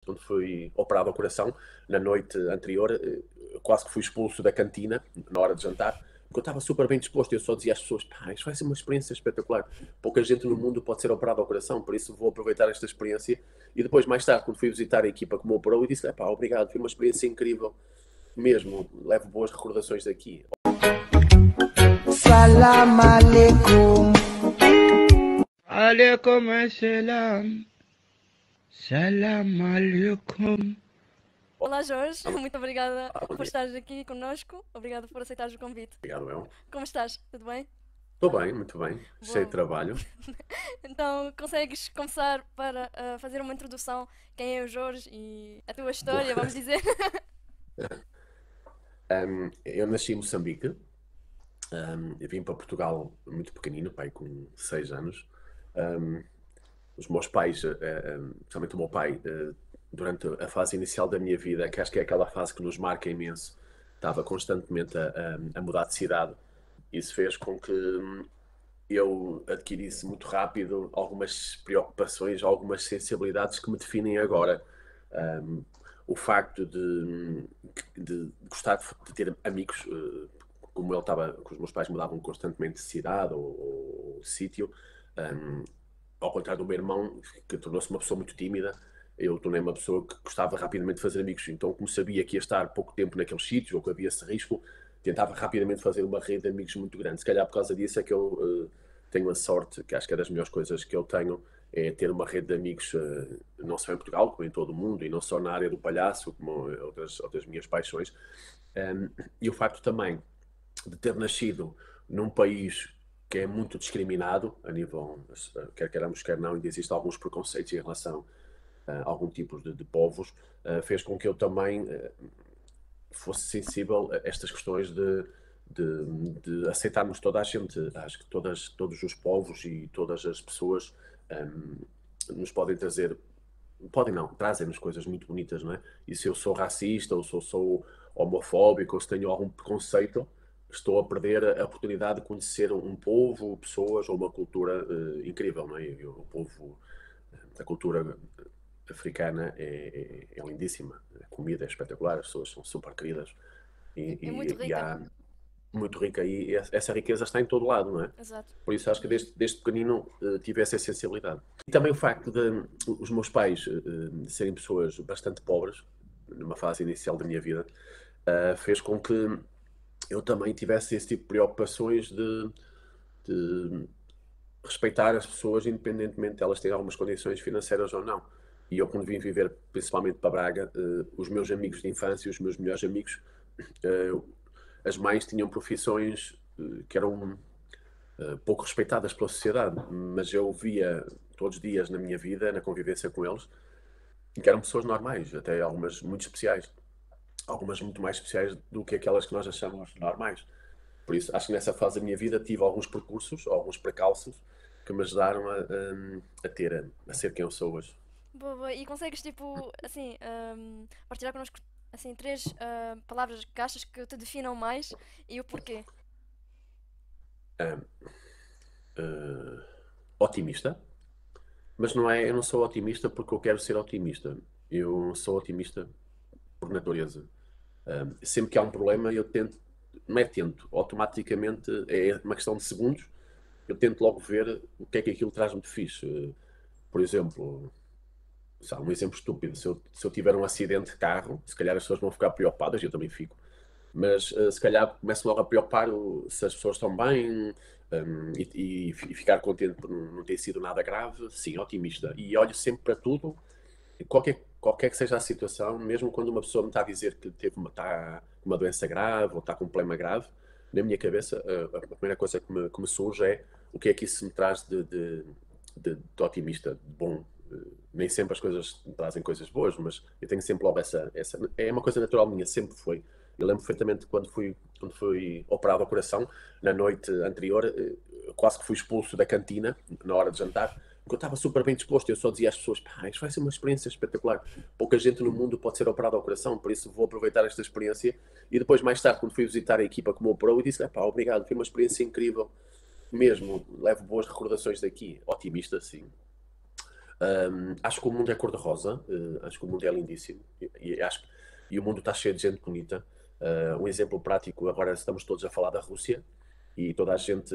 quando fui operado ao coração, na noite anterior, quase que fui expulso da cantina, na hora de jantar, porque eu estava super bem disposto. Eu só dizia às pessoas: pá, isto vai ser uma experiência espetacular. Pouca gente no mundo pode ser operado ao coração, por isso vou aproveitar esta experiência. E depois, mais tarde, quando fui visitar a equipa que me operou, eu disse: pá, obrigado, foi uma experiência incrível. Mesmo, levo boas recordações daqui. Salam alaikum. عليكم السلام. Salam alaikum. Olá Jorge, Ah, muito obrigada bom por dia. estares aqui connosco. Obrigada por aceitares o convite. Obrigado, eu. Como estás? Tudo bem? Estou bem, muito bem. Cheio de Boa. trabalho. Então, consegues começar para fazer uma introdução? Quem é o Jorge e a tua Boa. história, vamos dizer? Eu nasci em Moçambique. Eu vim para Portugal muito pequenino, pai, com 6 anos. Um, os meus pais, principalmente o meu pai, durante a fase inicial da minha vida, que acho que é aquela fase que nos marca imenso, estava constantemente a mudar de cidade. Isso fez com que eu adquirisse muito rápido algumas preocupações, algumas sensibilidades que me definem agora. Um, o facto de gostar de ter amigos, como ele estava, que os meus pais mudavam constantemente de cidade ou de sítio, um, ao contrário do meu irmão, que tornou-se uma pessoa muito tímida, eu tornei-me uma pessoa que gostava rapidamente de fazer amigos. Então, como sabia que ia estar pouco tempo naqueles sítios, ou que havia esse risco, tentava rapidamente fazer uma rede de amigos muito grande. Se calhar por causa disso é que eu tenho a sorte, que acho que é das melhores coisas que eu tenho, é ter uma rede de amigos, não só em Portugal, como em todo o mundo, e não só na área do palhaço, como outras minhas paixões. E o facto também de ter nascido num país que é muito discriminado, a nível, quer queiramos, quer não, ainda existem alguns preconceitos em relação a algum tipo de povos, fez com que eu também fosse sensível a estas questões de aceitarmos toda a gente. Acho que todos os povos e todas as pessoas nos podem trazer, podem não, trazem-nos coisas muito bonitas, não é? E se eu sou racista, ou se eu sou homofóbico, ou se tenho algum preconceito, estou a perder a oportunidade de conhecer um povo, pessoas ou uma cultura incrível, não é? E o povo, a cultura africana é lindíssima, a comida é espetacular, as pessoas são super queridas É muito e rica. há muito rica e essa riqueza está em todo lado, não é? Exato. Por isso acho que desde pequenino tive essa sensibilidade. E também o facto de os meus pais serem pessoas bastante pobres, numa fase inicial da minha vida, fez com que eu também tivesse esse tipo de preocupações de respeitar as pessoas, independentemente de elas terem algumas condições financeiras ou não. E eu, quando vim viver principalmente para Braga, os meus amigos de infância, os meus melhores amigos, eh, as mães tinham profissões que eram pouco respeitadas pela sociedade, mas eu via todos os dias na minha vida, na convivência com eles, que eram pessoas normais, até algumas muito especiais, algumas muito mais especiais do que aquelas que nós achamos normais. Por isso, acho que nessa fase da minha vida tive alguns percursos, alguns precalços, que me ajudaram a ser quem eu sou hoje. Boa, boa. E consegues, tipo, assim, partilhar connosco, assim, três palavras que achas que te definam mais e o porquê? Um, Otimista, mas não é, eu não sou otimista porque eu quero ser otimista. Eu sou otimista por natureza. Sempre que há um problema, eu tento, não é tento, automaticamente é uma questão de segundos, eu tento logo ver o que é que aquilo traz-me de fixe. Por exemplo, sabe, um exemplo estúpido, se eu tiver um acidente de carro, se calhar as pessoas vão ficar preocupadas, eu também fico, mas se calhar começo logo a preocupar se as pessoas estão bem e ficar contente por não ter sido nada grave, sim, otimista. E olho sempre para tudo, qualquer que seja a situação, mesmo quando uma pessoa me está a dizer que está com uma doença grave ou está com um problema grave, na minha cabeça a primeira coisa que me surge é o que é que isso me traz de otimista, de bom. Nem sempre as coisas me trazem coisas boas, mas eu tenho sempre logo essa. É uma coisa natural minha, sempre foi. Eu lembro perfeitamente quando fui operado ao coração, na noite anterior, quase que fui expulso da cantina, na hora de jantar, porque eu estava super bem disposto. Eu só dizia às pessoas: pá, isto vai ser uma experiência espetacular. Pouca gente no mundo pode ser operada ao coração, por isso vou aproveitar esta experiência. E depois, mais tarde, quando fui visitar a equipa que me operou, eu disse: pá, obrigado, foi uma experiência incrível. Mesmo, levo boas recordações daqui. Otimista, sim. Acho que o mundo é cor-de-rosa, acho que o mundo é lindíssimo e o mundo está cheio de gente bonita. Um exemplo prático, agora estamos todos a falar da Rússia e toda a gente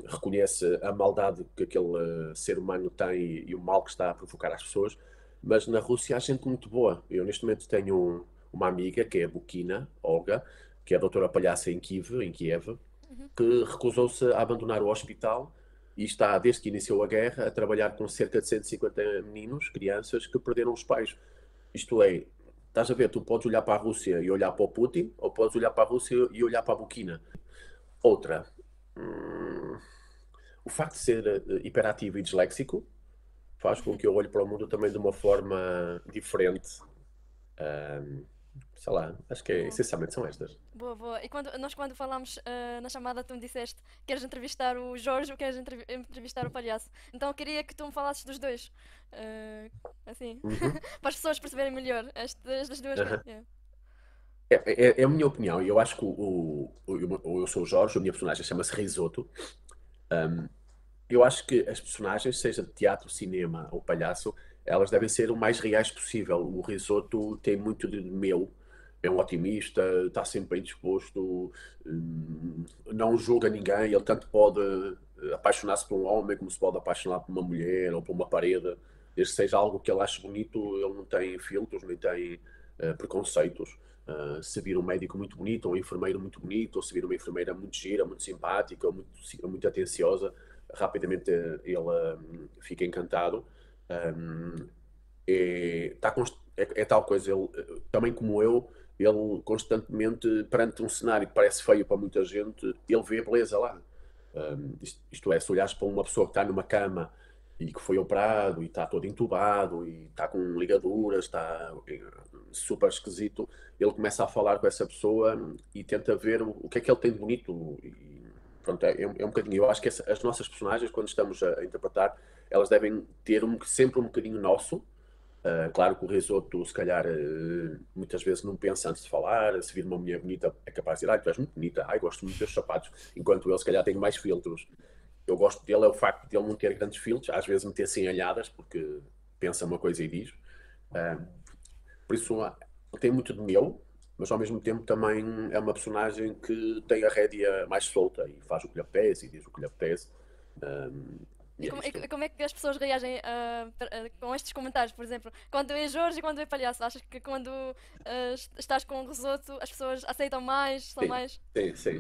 reconhece a maldade que aquele ser humano tem e o mal que está a provocar às pessoas, mas na Rússia há gente muito boa. Eu neste momento tenho uma amiga que é a Bukina, Olga, que é a doutora palhaça em Kiev, Uhum. que recusou-se a abandonar o hospital e está, desde que iniciou a guerra, a trabalhar com cerca de 150 meninos, crianças, que perderam os pais. Isto é, estás a ver, tu podes olhar para a Rússia e olhar para o Putin, ou podes olhar para a Rússia e olhar para a Burkina. Outra, hum, o facto de ser hiperativo e disléxico faz com que eu olhe para o mundo também de uma forma diferente. Hum, Sei lá, acho que Boa. essencialmente são estas. Boa, boa. E quando falámos na chamada, tu me disseste que queres entrevistar o Jorge ou queres entrevistar o palhaço. Então eu queria que tu me falasses dos dois. Ah, assim, Uhum. para as pessoas perceberem melhor estas duas coisas. Aham. Yeah. É a minha opinião, e eu acho que eu sou o Jorge, a minha personagem chama-se Risoto. Um, eu acho que as personagens, seja de teatro, cinema ou palhaço, elas devem ser o mais reais possível. O Risoto tem muito de meu, é um otimista, está sempre bem disposto, não julga ninguém, ele tanto pode apaixonar-se por um homem como se pode apaixonar por uma mulher ou por uma parede, desde que seja algo que ele ache bonito, ele não tem filtros, nem tem preconceitos. Se vir um médico muito bonito, ou um enfermeiro muito bonito, ou se vir uma enfermeira muito gira, muito simpática, ou muito atenciosa, rapidamente ele fica encantado. Um, é tal coisa, ele, também como eu, ele constantemente, perante um cenário que parece feio para muita gente, ele vê a beleza lá. Isto é, se olhares para uma pessoa que está numa cama e que foi operado e está todo entubado e está com ligaduras, está super esquisito, ele começa a falar com essa pessoa e tenta ver o que é que ele tem de bonito. E, pronto, é um bocadinho. Eu acho que as nossas personagens, quando estamos a interpretar, elas devem ter sempre um bocadinho nosso. Claro que o risoto, se calhar, muitas vezes não pensa antes de falar. Se vir uma mulher bonita, é capaz de dizer: ai, tu és muito bonita, ai, gosto muito dos teus sapatos. Enquanto ele, se calhar, tem mais filtros. Eu gosto dele, é o facto de ele não ter grandes filtros, às vezes meter-se em alhadas, porque pensa uma coisa e diz. Uh, por isso, ele tem muito de meu, mas ao mesmo tempo também é uma personagem que tem a rédea mais solta e faz o que lhe apetece e diz o que lhe apetece. Um, E e é como, e isto. como é que as pessoas reagem com estes comentários, por exemplo? Quando é Jorge e quando é palhaço? Achas que quando estás com o risoto as pessoas aceitam mais, são Sim, mais.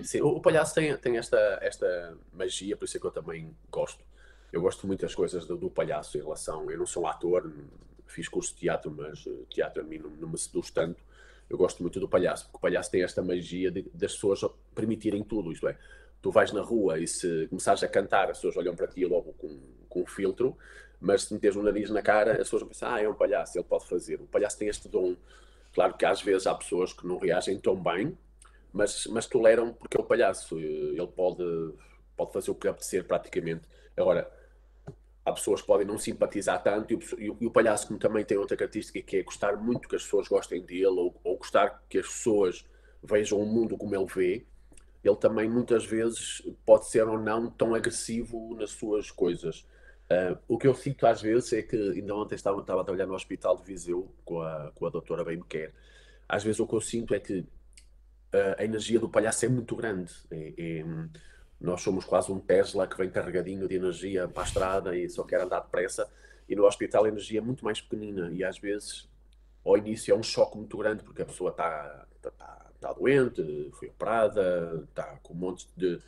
sim. O palhaço tem esta magia, por isso é que eu também gosto. Eu gosto muito das coisas do palhaço em relação. Eu não sou um ator, fiz curso de teatro, mas teatro a mim não me seduz tanto. Eu gosto muito do palhaço, porque o palhaço tem esta magia das pessoas permitirem tudo. Isto é, tu vais na rua e se começares a cantar, as pessoas olham para ti logo com um filtro, mas se meteres o nariz na cara, as pessoas vão pensar: é um palhaço, ele pode fazer. O palhaço tem este dom. Claro que às vezes há pessoas que não reagem tão bem, mas toleram porque é o palhaço. Ele pode fazer o que lhe apetecer praticamente. Agora, há pessoas que podem não simpatizar tanto e o palhaço como também tem outra característica que é gostar muito que as pessoas gostem dele ou gostar que as pessoas vejam o mundo como ele vê. Ele também muitas vezes pode ser ou não tão agressivo nas suas coisas. O que eu sinto às vezes é que, ainda ontem estava a trabalhar no Hospital de Viseu com a doutora Bem Me Quer. Às vezes o que eu sinto é que a energia do palhaço é muito grande. Nós somos quase um Tesla que vem carregadinho de energia para a estrada e só quer andar depressa. E no hospital a energia é muito mais pequenina e às vezes ao início é um choque muito grande porque a pessoa está doente, foi operada, está com um monte de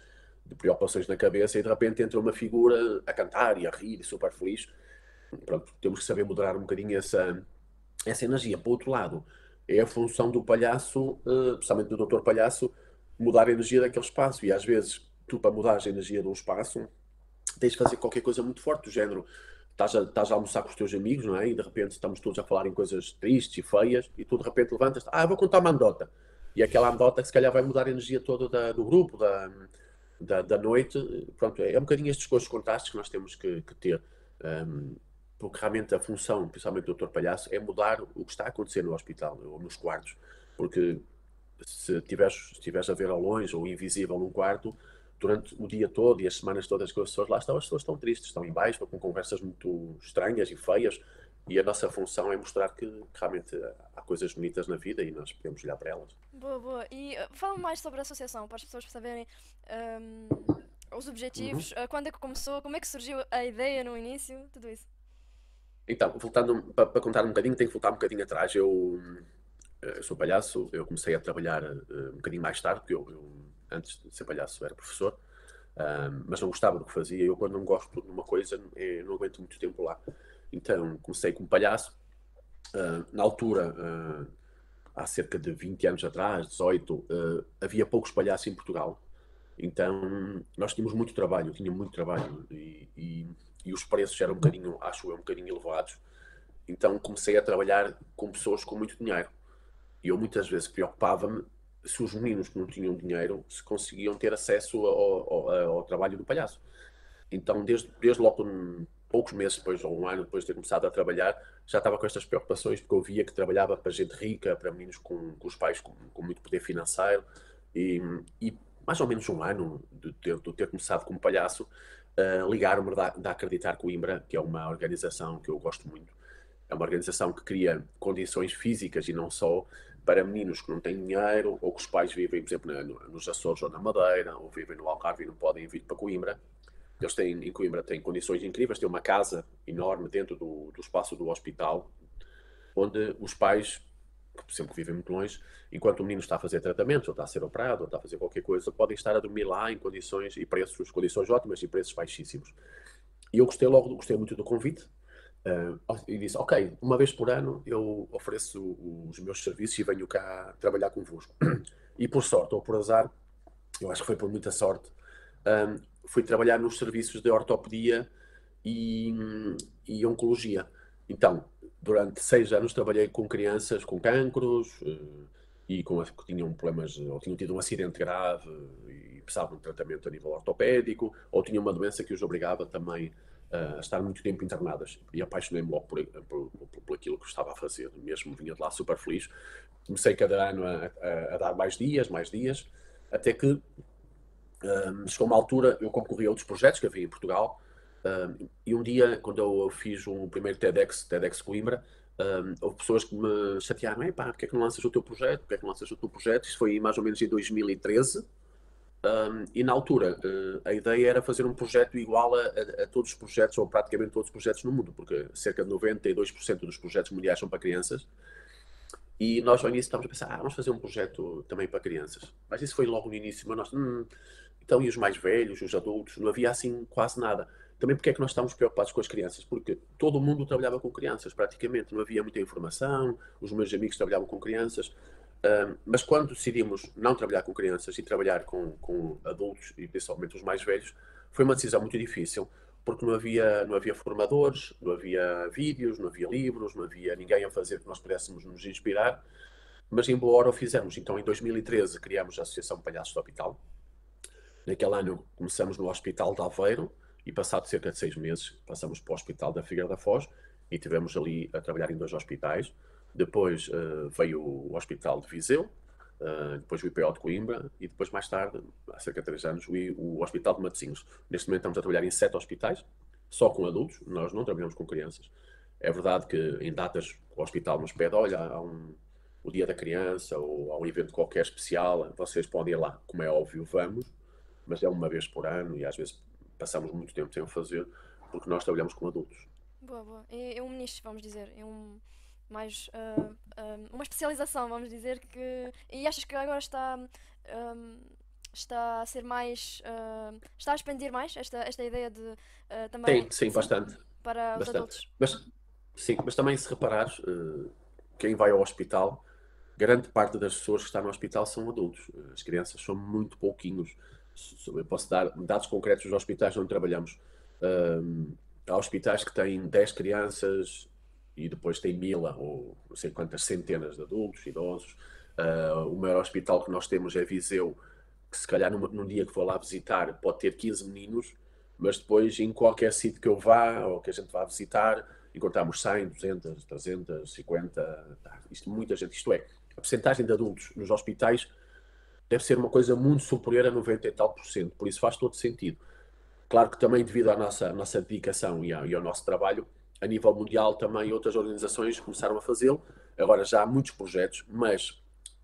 preocupações na cabeça e de repente entra uma figura a cantar e a rir e super feliz. Pronto, temos que saber moderar um bocadinho essa energia. Por outro lado, é a função do palhaço, especialmente do doutor palhaço, mudar a energia daquele espaço. E às vezes, tu para mudar a energia de um espaço, tens de fazer qualquer coisa muito forte, do género. Estás a almoçar com os teus amigos, não é? E de repente estamos todos a falar em coisas tristes e feias, e tu de repente levantas, vou contar uma anedota. E aquela anedota que se calhar vai mudar a energia toda do grupo, da noite. Pronto, é um bocadinho estes coisas contrastes que nós temos que ter. Um, porque realmente a função, principalmente do Dr. Palhaço, é mudar o que está a acontecer no hospital ou nos quartos. Porque se estiveres a ver ao longe ou invisível num quarto, durante o dia todo e as semanas todas que as pessoas lá estão, as pessoas estão tristes, estão em baixo, com conversas muito estranhas e feias, e a nossa função é mostrar que realmente há coisas bonitas na vida e nós podemos olhar para elas. Boa, boa. E fala mais sobre a associação, para as pessoas saberem os Uhum. objetivos, quando é que começou, como é que surgiu a ideia no início, tudo isso. Então, voltando para contar um bocadinho, tenho que voltar um bocadinho atrás. Eu sou palhaço, eu comecei a trabalhar um bocadinho mais tarde, porque antes de ser palhaço era professor, mas não gostava do que fazia. Eu, quando não gosto de uma coisa, eu não aguento muito tempo lá. Então, comecei como palhaço. Na altura, há cerca de 20 anos atrás, 18, havia poucos palhaços em Portugal. Então, nós tínhamos muito trabalho, eu tinha muito trabalho e os preços eram um bocadinho, acho eu, um bocadinho elevados. Então, comecei a trabalhar com pessoas com muito dinheiro. E eu muitas vezes preocupava-me se os meninos que não tinham dinheiro se conseguiam ter acesso ao trabalho do palhaço. Então, desde logo poucos meses depois, ou um ano depois de ter começado a trabalhar, já estava com estas preocupações, porque eu via que trabalhava para gente rica, para meninos com os pais com muito poder financeiro, e mais ou menos um ano de ter começado como palhaço, ligaram-me da Acreditar Coimbra, que é uma organização que eu gosto muito. É uma organização que cria condições físicas e não só para meninos que não têm dinheiro, ou que os pais vivem, por exemplo, nos Açores ou na Madeira, ou vivem no Algarve e não podem vir para Coimbra. Eles têm, em Coimbra, têm condições incríveis, têm uma casa enorme dentro do espaço do hospital, onde os pais, que sempre vivem muito longe, enquanto o menino está a fazer tratamentos, ou está a ser operado, ou está a fazer qualquer coisa, podem estar a dormir lá em condições e preços, condições ótimas e preços baixíssimos. E eu gostei muito do convite, e disse, ok, uma vez por ano eu ofereço os meus serviços e venho cá trabalhar convosco. E por sorte ou por azar, eu acho que foi por muita sorte, fui trabalhar nos serviços de ortopedia e, e oncologia. Então, durante 6 anos trabalhei com crianças com cancros e que tinham problemas, ou tinham tido um acidente grave e precisavam de tratamento a nível ortopédico, ou tinham uma doença que os obrigava também a estar muito tempo internadas. E apaixonei-me logo por aquilo que estava a fazer. Mesmo vinha de lá super feliz. Comecei cada ano a dar mais dias, até que chegou uma altura, eu concorri a outros projetos que havia em Portugal, e um dia, quando eu fiz um primeiro TEDx Coimbra, houve pessoas que me chatearam, pá, porque é que não lanças o teu projeto? Porque é que não lanças o teu projeto? Isto foi mais ou menos em 2013, e na altura a ideia era fazer um projeto igual a todos os projetos, ou praticamente todos os projetos no mundo, porque cerca de 92% dos projetos mundiais são para crianças, e nós ao início estávamos a pensar, vamos fazer um projeto também para crianças. Mas isso foi logo no início, mas nós, então e os mais velhos, os adultos? Não havia assim quase nada. Também porque é que nós estávamos preocupados com as crianças? Porque todo mundo trabalhava com crianças, praticamente. Não havia muita informação, os meus amigos trabalhavam com crianças. Mas quando decidimos não trabalhar com crianças e trabalhar com adultos, e principalmente os mais velhos, foi uma decisão muito difícil, porque não havia formadores, não havia vídeos, não havia livros, não havia ninguém a fazer que nós pudéssemos nos inspirar, mas em boa hora o fizemos. Então, em 2013, criámos a Associação Palhaços do Hospital. Naquele ano, começamos no Hospital de Aveiro e, passado cerca de 6 meses, passamos para o Hospital da Figueira da Foz e tivemos ali a trabalhar em 2 hospitais. Depois veio o Hospital de Viseu, depois o IPO de Coimbra e depois, mais tarde, há cerca de 3 anos, o Hospital de Matosinhos. Neste momento estamos a trabalhar em 7 hospitais, só com adultos, nós não trabalhamos com crianças. É verdade que em datas o hospital nos pede, olha, o dia da criança ou há um evento qualquer especial, vocês podem ir lá. Como é óbvio, vamos, mas é uma vez por ano e às vezes passamos muito tempo sem o fazer porque nós trabalhamos com adultos. Boa, boa. É um nicho, vamos dizer. É mais uma especialização, vamos dizer que. E achas que agora está a ser mais. Está a expandir mais esta ideia de também. Sim, Sim, bastante, para os bastante. adultos. Mas também se reparares, quem vai ao hospital, grande parte das pessoas que estão no hospital são adultos. As crianças são muito pouquinhos. Eu posso dar dados concretos dos hospitais onde trabalhamos. Há hospitais que têm 10 crianças e depois têm 1000 ou não sei quantas centenas de adultos, idosos. O maior hospital que nós temos é Viseu, que se calhar num dia que vou lá visitar pode ter 15 meninos, mas depois em qualquer sítio que eu vá ou que a gente vá visitar, encontramos 100, 200, 350, muita gente. Isto é, a percentagem de adultos nos hospitais deve ser uma coisa muito superior a 90 e tal por cento, por isso faz todo sentido. Claro que também devido à nossa dedicação e ao nosso trabalho, a nível mundial também outras organizações começaram a fazê-lo. Agora já há muitos projetos, mas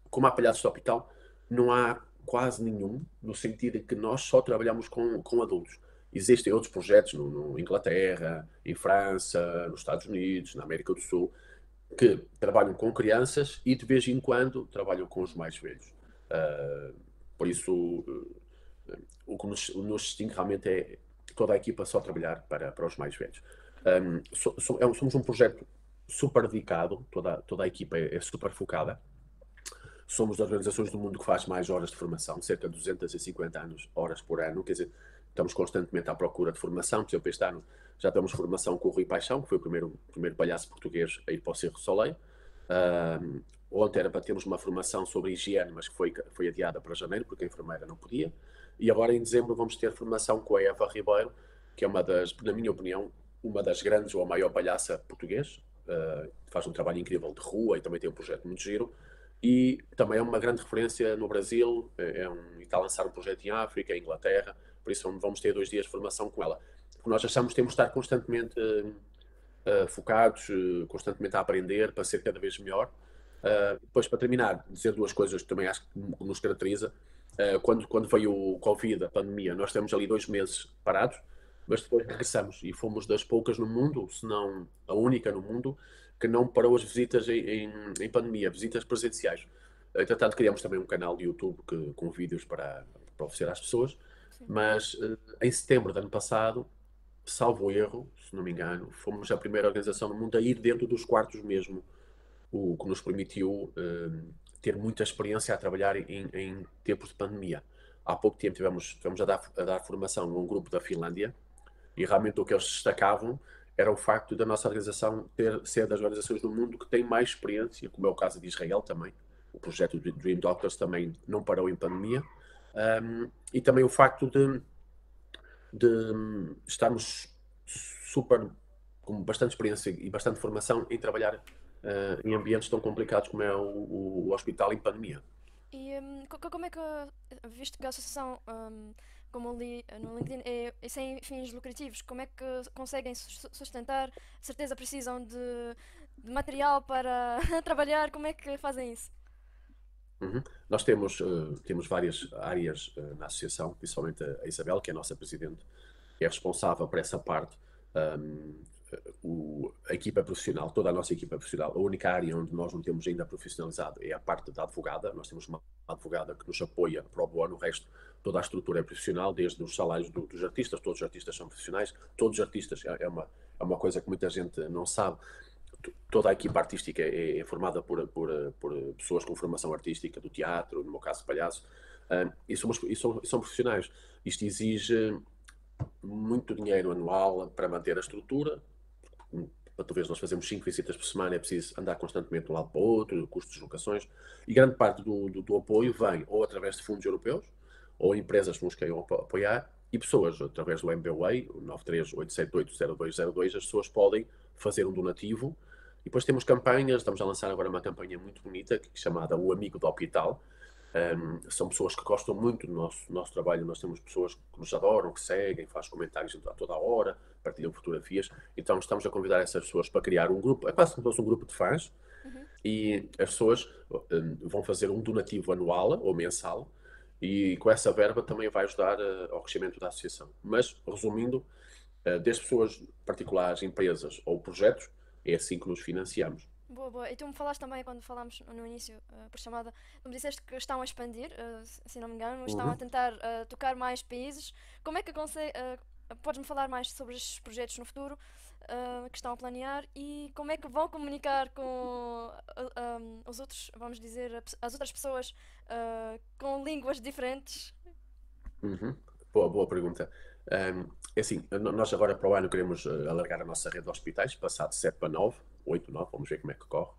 como há palhaços de hospital, não há quase nenhum, no sentido em que nós só trabalhamos com adultos. Existem outros projetos no Inglaterra, em França, nos Estados Unidos, na América do Sul, que trabalham com crianças e de vez em quando trabalham com os mais velhos. Por isso, o que nos distingue realmente é toda a equipa só trabalhar para os mais velhos. Somos um projeto super dedicado, toda a equipa é super focada. Somos das organizações do mundo que faz mais horas de formação, cerca de 250 horas por ano, quer dizer, estamos constantemente à procura de formação. Por exemplo, este ano já temos formação com o Rui Paixão, que foi o primeiro palhaço português a ir para o Circo du Soleil. Ontem era para termos uma formação sobre higiene, mas que foi adiada para janeiro, porque a enfermeira não podia. E agora em dezembro vamos ter formação com a Eva Ribeiro, que é na minha opinião, uma das grandes ou a maior palhaça português. Faz um trabalho incrível de rua e também tem um projeto muito giro. E também é uma grande referência no Brasil, está a lançar um projeto em África, em Inglaterra, por isso vamos ter 2 dias de formação com ela. Porque nós achamos que temos de estar constantemente focados, constantemente a aprender para ser cada vez melhor. Depois, para terminar, dizer 2 coisas que também acho que nos caracteriza. Quando veio o Covid, a pandemia, nós temos ali 2 meses parados, mas depois regressamos e fomos das poucas no mundo, se não a única no mundo, que não parou as visitas em pandemia, visitas presenciais. Entretanto, criamos também um canal de YouTube com vídeos para oferecer às pessoas, mas em setembro do ano passado, salvo erro, se não me engano, fomos a primeira organização no mundo a ir dentro dos quartos mesmo, o que nos permitiu ter muita experiência a trabalhar em tempos de pandemia. Há pouco tempo tivemos a dar formação num grupo da Finlândia e realmente o que eles destacavam era o facto da nossa organização ser das organizações do mundo que tem mais experiência, como é o caso de Israel também. O projeto do Dream Doctors também não parou em pandemia. E também o facto de estarmos com bastante experiência e bastante formação em trabalhar em ambientes tão complicados como é o hospital em pandemia. E como é que, visto que a associação, como li no LinkedIn, é sem fins lucrativos, como é que conseguem sustentar? Certeza precisam de material para trabalhar, como é que fazem isso? Nós temos várias áreas na associação, principalmente a Isabel, que é a nossa presidente, que é responsável por essa parte. A equipa profissional, toda a nossa equipa profissional, a única área onde nós não temos ainda profissionalizado é a parte da advogada. Nós temos uma advogada que nos apoia pro bono, o resto, toda a estrutura é profissional, desde os salários dos artistas. Todos os artistas são profissionais, todos os artistas, é uma coisa que muita gente não sabe. Toda a equipa artística é formada por pessoas com formação artística, do teatro, no meu caso, palhaço, e são profissionais. Isto exige muito dinheiro anual para manter a estrutura. Para tu veres, nós fazemos 5 visitas por semana, é preciso andar constantemente de um lado para o outro, custos de locações, e grande parte do apoio vem ou através de fundos europeus, ou empresas que nos queiram apoiar, e pessoas, através do MBWay, o 938780202, as pessoas podem fazer um donativo. E depois temos campanhas, estamos a lançar agora uma campanha muito bonita, chamada O Amigo do Hospital. São pessoas que gostam muito do nosso trabalho. Nós temos pessoas que nos adoram, que seguem, fazem comentários a toda a hora, partilham fotografias. Então estamos a convidar essas pessoas para criar um grupo, é quase como se fosse um grupo de fãs, e as pessoas vão fazer um donativo anual ou mensal, e com essa verba também vai ajudar ao crescimento da associação. Mas, resumindo, desde pessoas particulares, empresas ou projetos, é assim que nos financiamos. Boa, boa. E tu me falaste também, quando falámos no início, por chamada, tu me disseste que estão a expandir, se não me engano, estão a tentar tocar mais países. Como é que podes-me falar mais sobre estes projetos no futuro que estão a planear e como é que vão comunicar com os outros, vamos dizer, as outras pessoas com línguas diferentes? Boa pergunta. É assim, nós agora para o ano queremos alargar a nossa rede de hospitais, passar de 7 para 9, 8, 9, vamos ver como é que corre.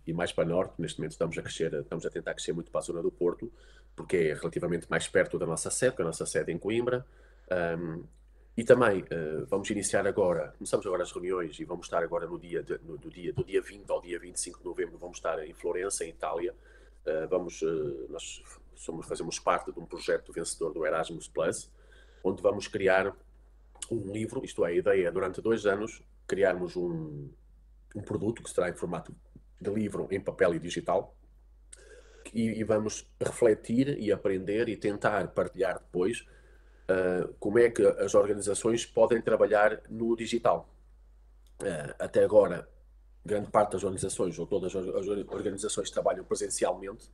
E mais para norte, neste momento estamos a tentar crescer muito para a zona do Porto, porque é relativamente mais perto da nossa sede, porque a nossa sede é em Coimbra. E também vamos iniciar agora, começamos agora as reuniões e vamos estar agora do dia 20 ao dia 25 de novembro, vamos estar em Florença, em Itália. Nós fazemos parte de um projeto vencedor do Erasmus Plus, onde vamos criar um livro, isto é, a ideia é, durante 2 anos, criarmos um produto que será em formato de livro em papel e digital, e vamos refletir e aprender e tentar partilhar depois como é que as organizações podem trabalhar no digital. Até agora, grande parte das organizações, ou todas as organizações, trabalham presencialmente,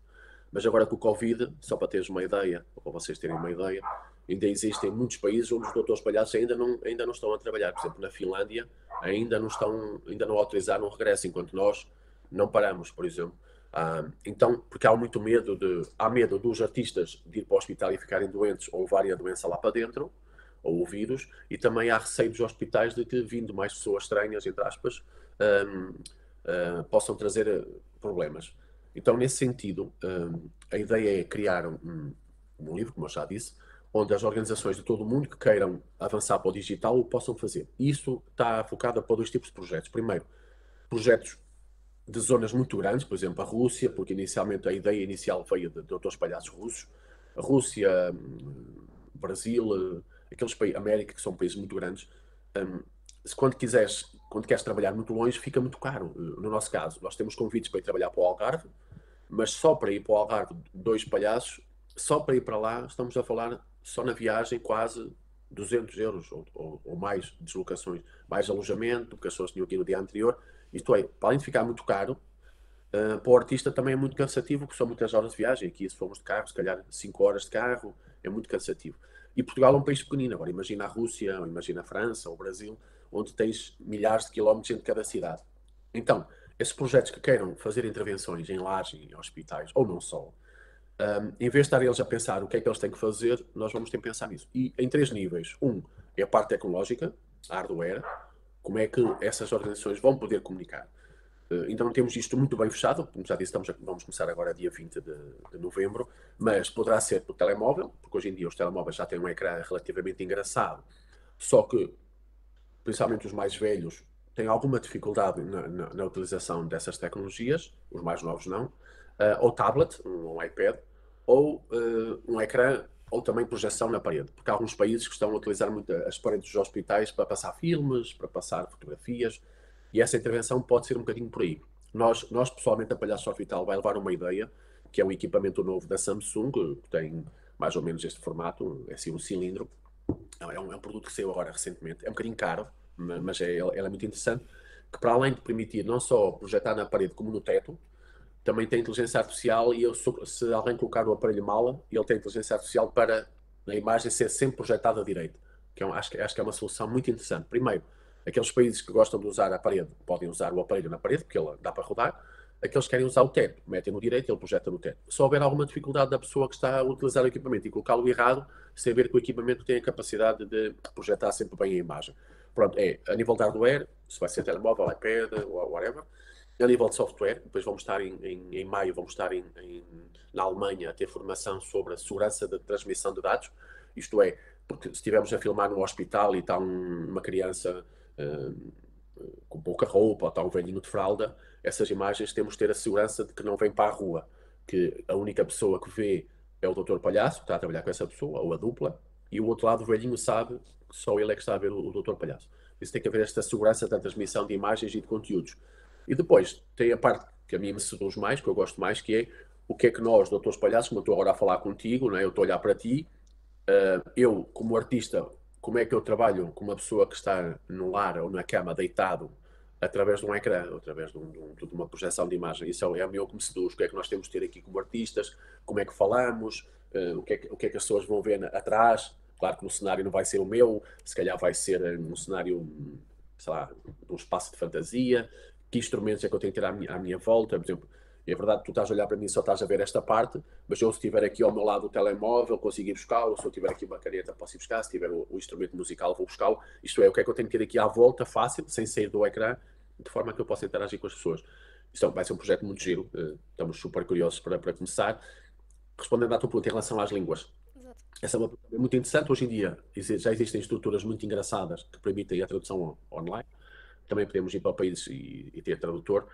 mas agora com o Covid, só para teres uma ideia, ou para vocês terem uma ideia, ainda existem muitos países onde os doutores palhaços ainda não estão a trabalhar. Por exemplo, na Finlândia ainda não autorizaram o regresso, enquanto nós não paramos, por exemplo. Então, porque há medo dos artistas de ir para o hospital e ficarem doentes ou levarem a doença lá para dentro, ou o vírus, e também há receio dos hospitais de que, vindo mais pessoas estranhas, entre aspas, possam trazer problemas. Então, nesse sentido, a ideia é criar um livro, como eu já disse, onde as organizações de todo o mundo que queiram avançar para o digital o possam fazer. Isso está focado para 2 tipos de projetos. Primeiro, projetos de zonas muito grandes, por exemplo, a Rússia, porque inicialmente a ideia inicial veio de doutores palhaços russos. A Rússia, Brasil, aqueles países, América, que são países muito grandes. Quando queres trabalhar muito longe, fica muito caro. No nosso caso, nós temos convites para ir trabalhar para o Algarve, mas só para ir para o Algarve, 2 palhaços, só para ir para lá, estamos a falar, só na viagem, quase 200 euros ou mais de deslocações, mais alojamento, porque as pessoas tinham aqui no dia anterior. Isto é, para além de ficar muito caro, para o artista também é muito cansativo, porque são muitas horas de viagem. Aqui, se formos de carro, se calhar 5 horas de carro, é muito cansativo. E Portugal é um país pequenino. Agora, imagina a Rússia, ou imagina a França, ou o Brasil, onde tens milhares de quilómetros entre cada cidade. Então, esses projetos que queiram fazer intervenções em lares, em hospitais, ou não só, em vez de estar eles a pensar o que é que eles têm que fazer, nós vamos ter que pensar nisso. E em 3 níveis. É a parte tecnológica, a hardware, como é que essas organizações vão poder comunicar. Ainda não temos isto muito bem fechado, como já disse, vamos começar agora dia 20 de novembro, mas poderá ser por telemóvel, porque hoje em dia os telemóveis já têm um ecrã relativamente engraçado, só que, principalmente os mais velhos, têm alguma dificuldade na utilização dessas tecnologias, os mais novos não, ou tablet, um iPad, ou um ecrã, ou também projeção na parede, porque há alguns países que estão a utilizar muito as paredes dos hospitais para passar filmes, para passar fotografias, e essa intervenção pode ser um bocadinho por aí. Nós pessoalmente, a Palhaços Hospital vai levar uma ideia, que é um equipamento novo da Samsung, que tem mais ou menos este formato, é assim um cilindro. É um produto que saiu agora recentemente. É um bocadinho caro, mas ele é muito interessante, que para além de permitir não só projetar na parede como no teto, também tem inteligência artificial, e se alguém colocar o aparelho mala, ele tem inteligência artificial para a imagem ser sempre projetada à direita. Acho que é uma solução muito interessante. Primeiro, aqueles países que gostam de usar a parede podem usar o aparelho na parede, porque ele dá para rodar. Aqueles que querem usar o teto, metem no direito e ele projeta no teto. Se houver alguma dificuldade da pessoa que está a utilizar o equipamento e colocá-lo errado, saber que o equipamento tem a capacidade de projetar sempre bem a imagem. Pronto, a nível de hardware, se vai ser telemóvel, iPad ou whatever. A nível de software, depois vamos estar em maio, vamos estar na Alemanha a ter formação sobre a segurança da transmissão de dados. Isto é, porque se estivermos a filmar no hospital e está uma criança com pouca roupa, ou está um velhinho de fralda, essas imagens temos de ter a segurança de que não vem para a rua, que a única pessoa que vê é o doutor Palhaço, que está a trabalhar com essa pessoa, ou a dupla, e o outro lado, o velhinho, sabe que só ele é que está a ver o doutor Palhaço. Isso tem que haver esta segurança da transmissão de imagens e de conteúdos. E depois tem a parte que a mim me seduz mais, que eu gosto mais, que é o que é que nós, doutores palhaços, como eu estou agora a falar contigo, não é? Eu estou a olhar para ti, eu, como artista, como é que eu trabalho com uma pessoa que está no lar ou na cama, deitado, através de um ecrã, através de uma projeção de imagem. Isso é a mim que me seduz. O que é que nós temos de ter aqui como artistas, como é que falamos, o que é que as pessoas vão ver atrás. Claro que no cenário não vai ser o meu, se calhar vai ser um cenário, sei lá, um espaço de fantasia. Que instrumentos é que eu tenho que ter à minha volta? Por exemplo, é verdade que tu estás a olhar para mim e só estás a ver esta parte, mas eu, se tiver aqui ao meu lado o telemóvel, consigo ir buscá-lo. Se eu tiver aqui uma caneta, posso ir buscar. Se tiver o instrumento musical, vou buscá-lo. Isto é, o que é que eu tenho que ter aqui à volta, fácil, sem sair do ecrã, de forma que eu possa interagir com as pessoas. Isto vai ser um projeto muito giro. Estamos super curiosos para começar. Respondendo à tua pergunta em relação às línguas. Exato. Essa é uma pergunta muito interessante. Hoje em dia já existem estruturas muito engraçadas que permitem a tradução online. Também podemos ir para países e ter tradutor,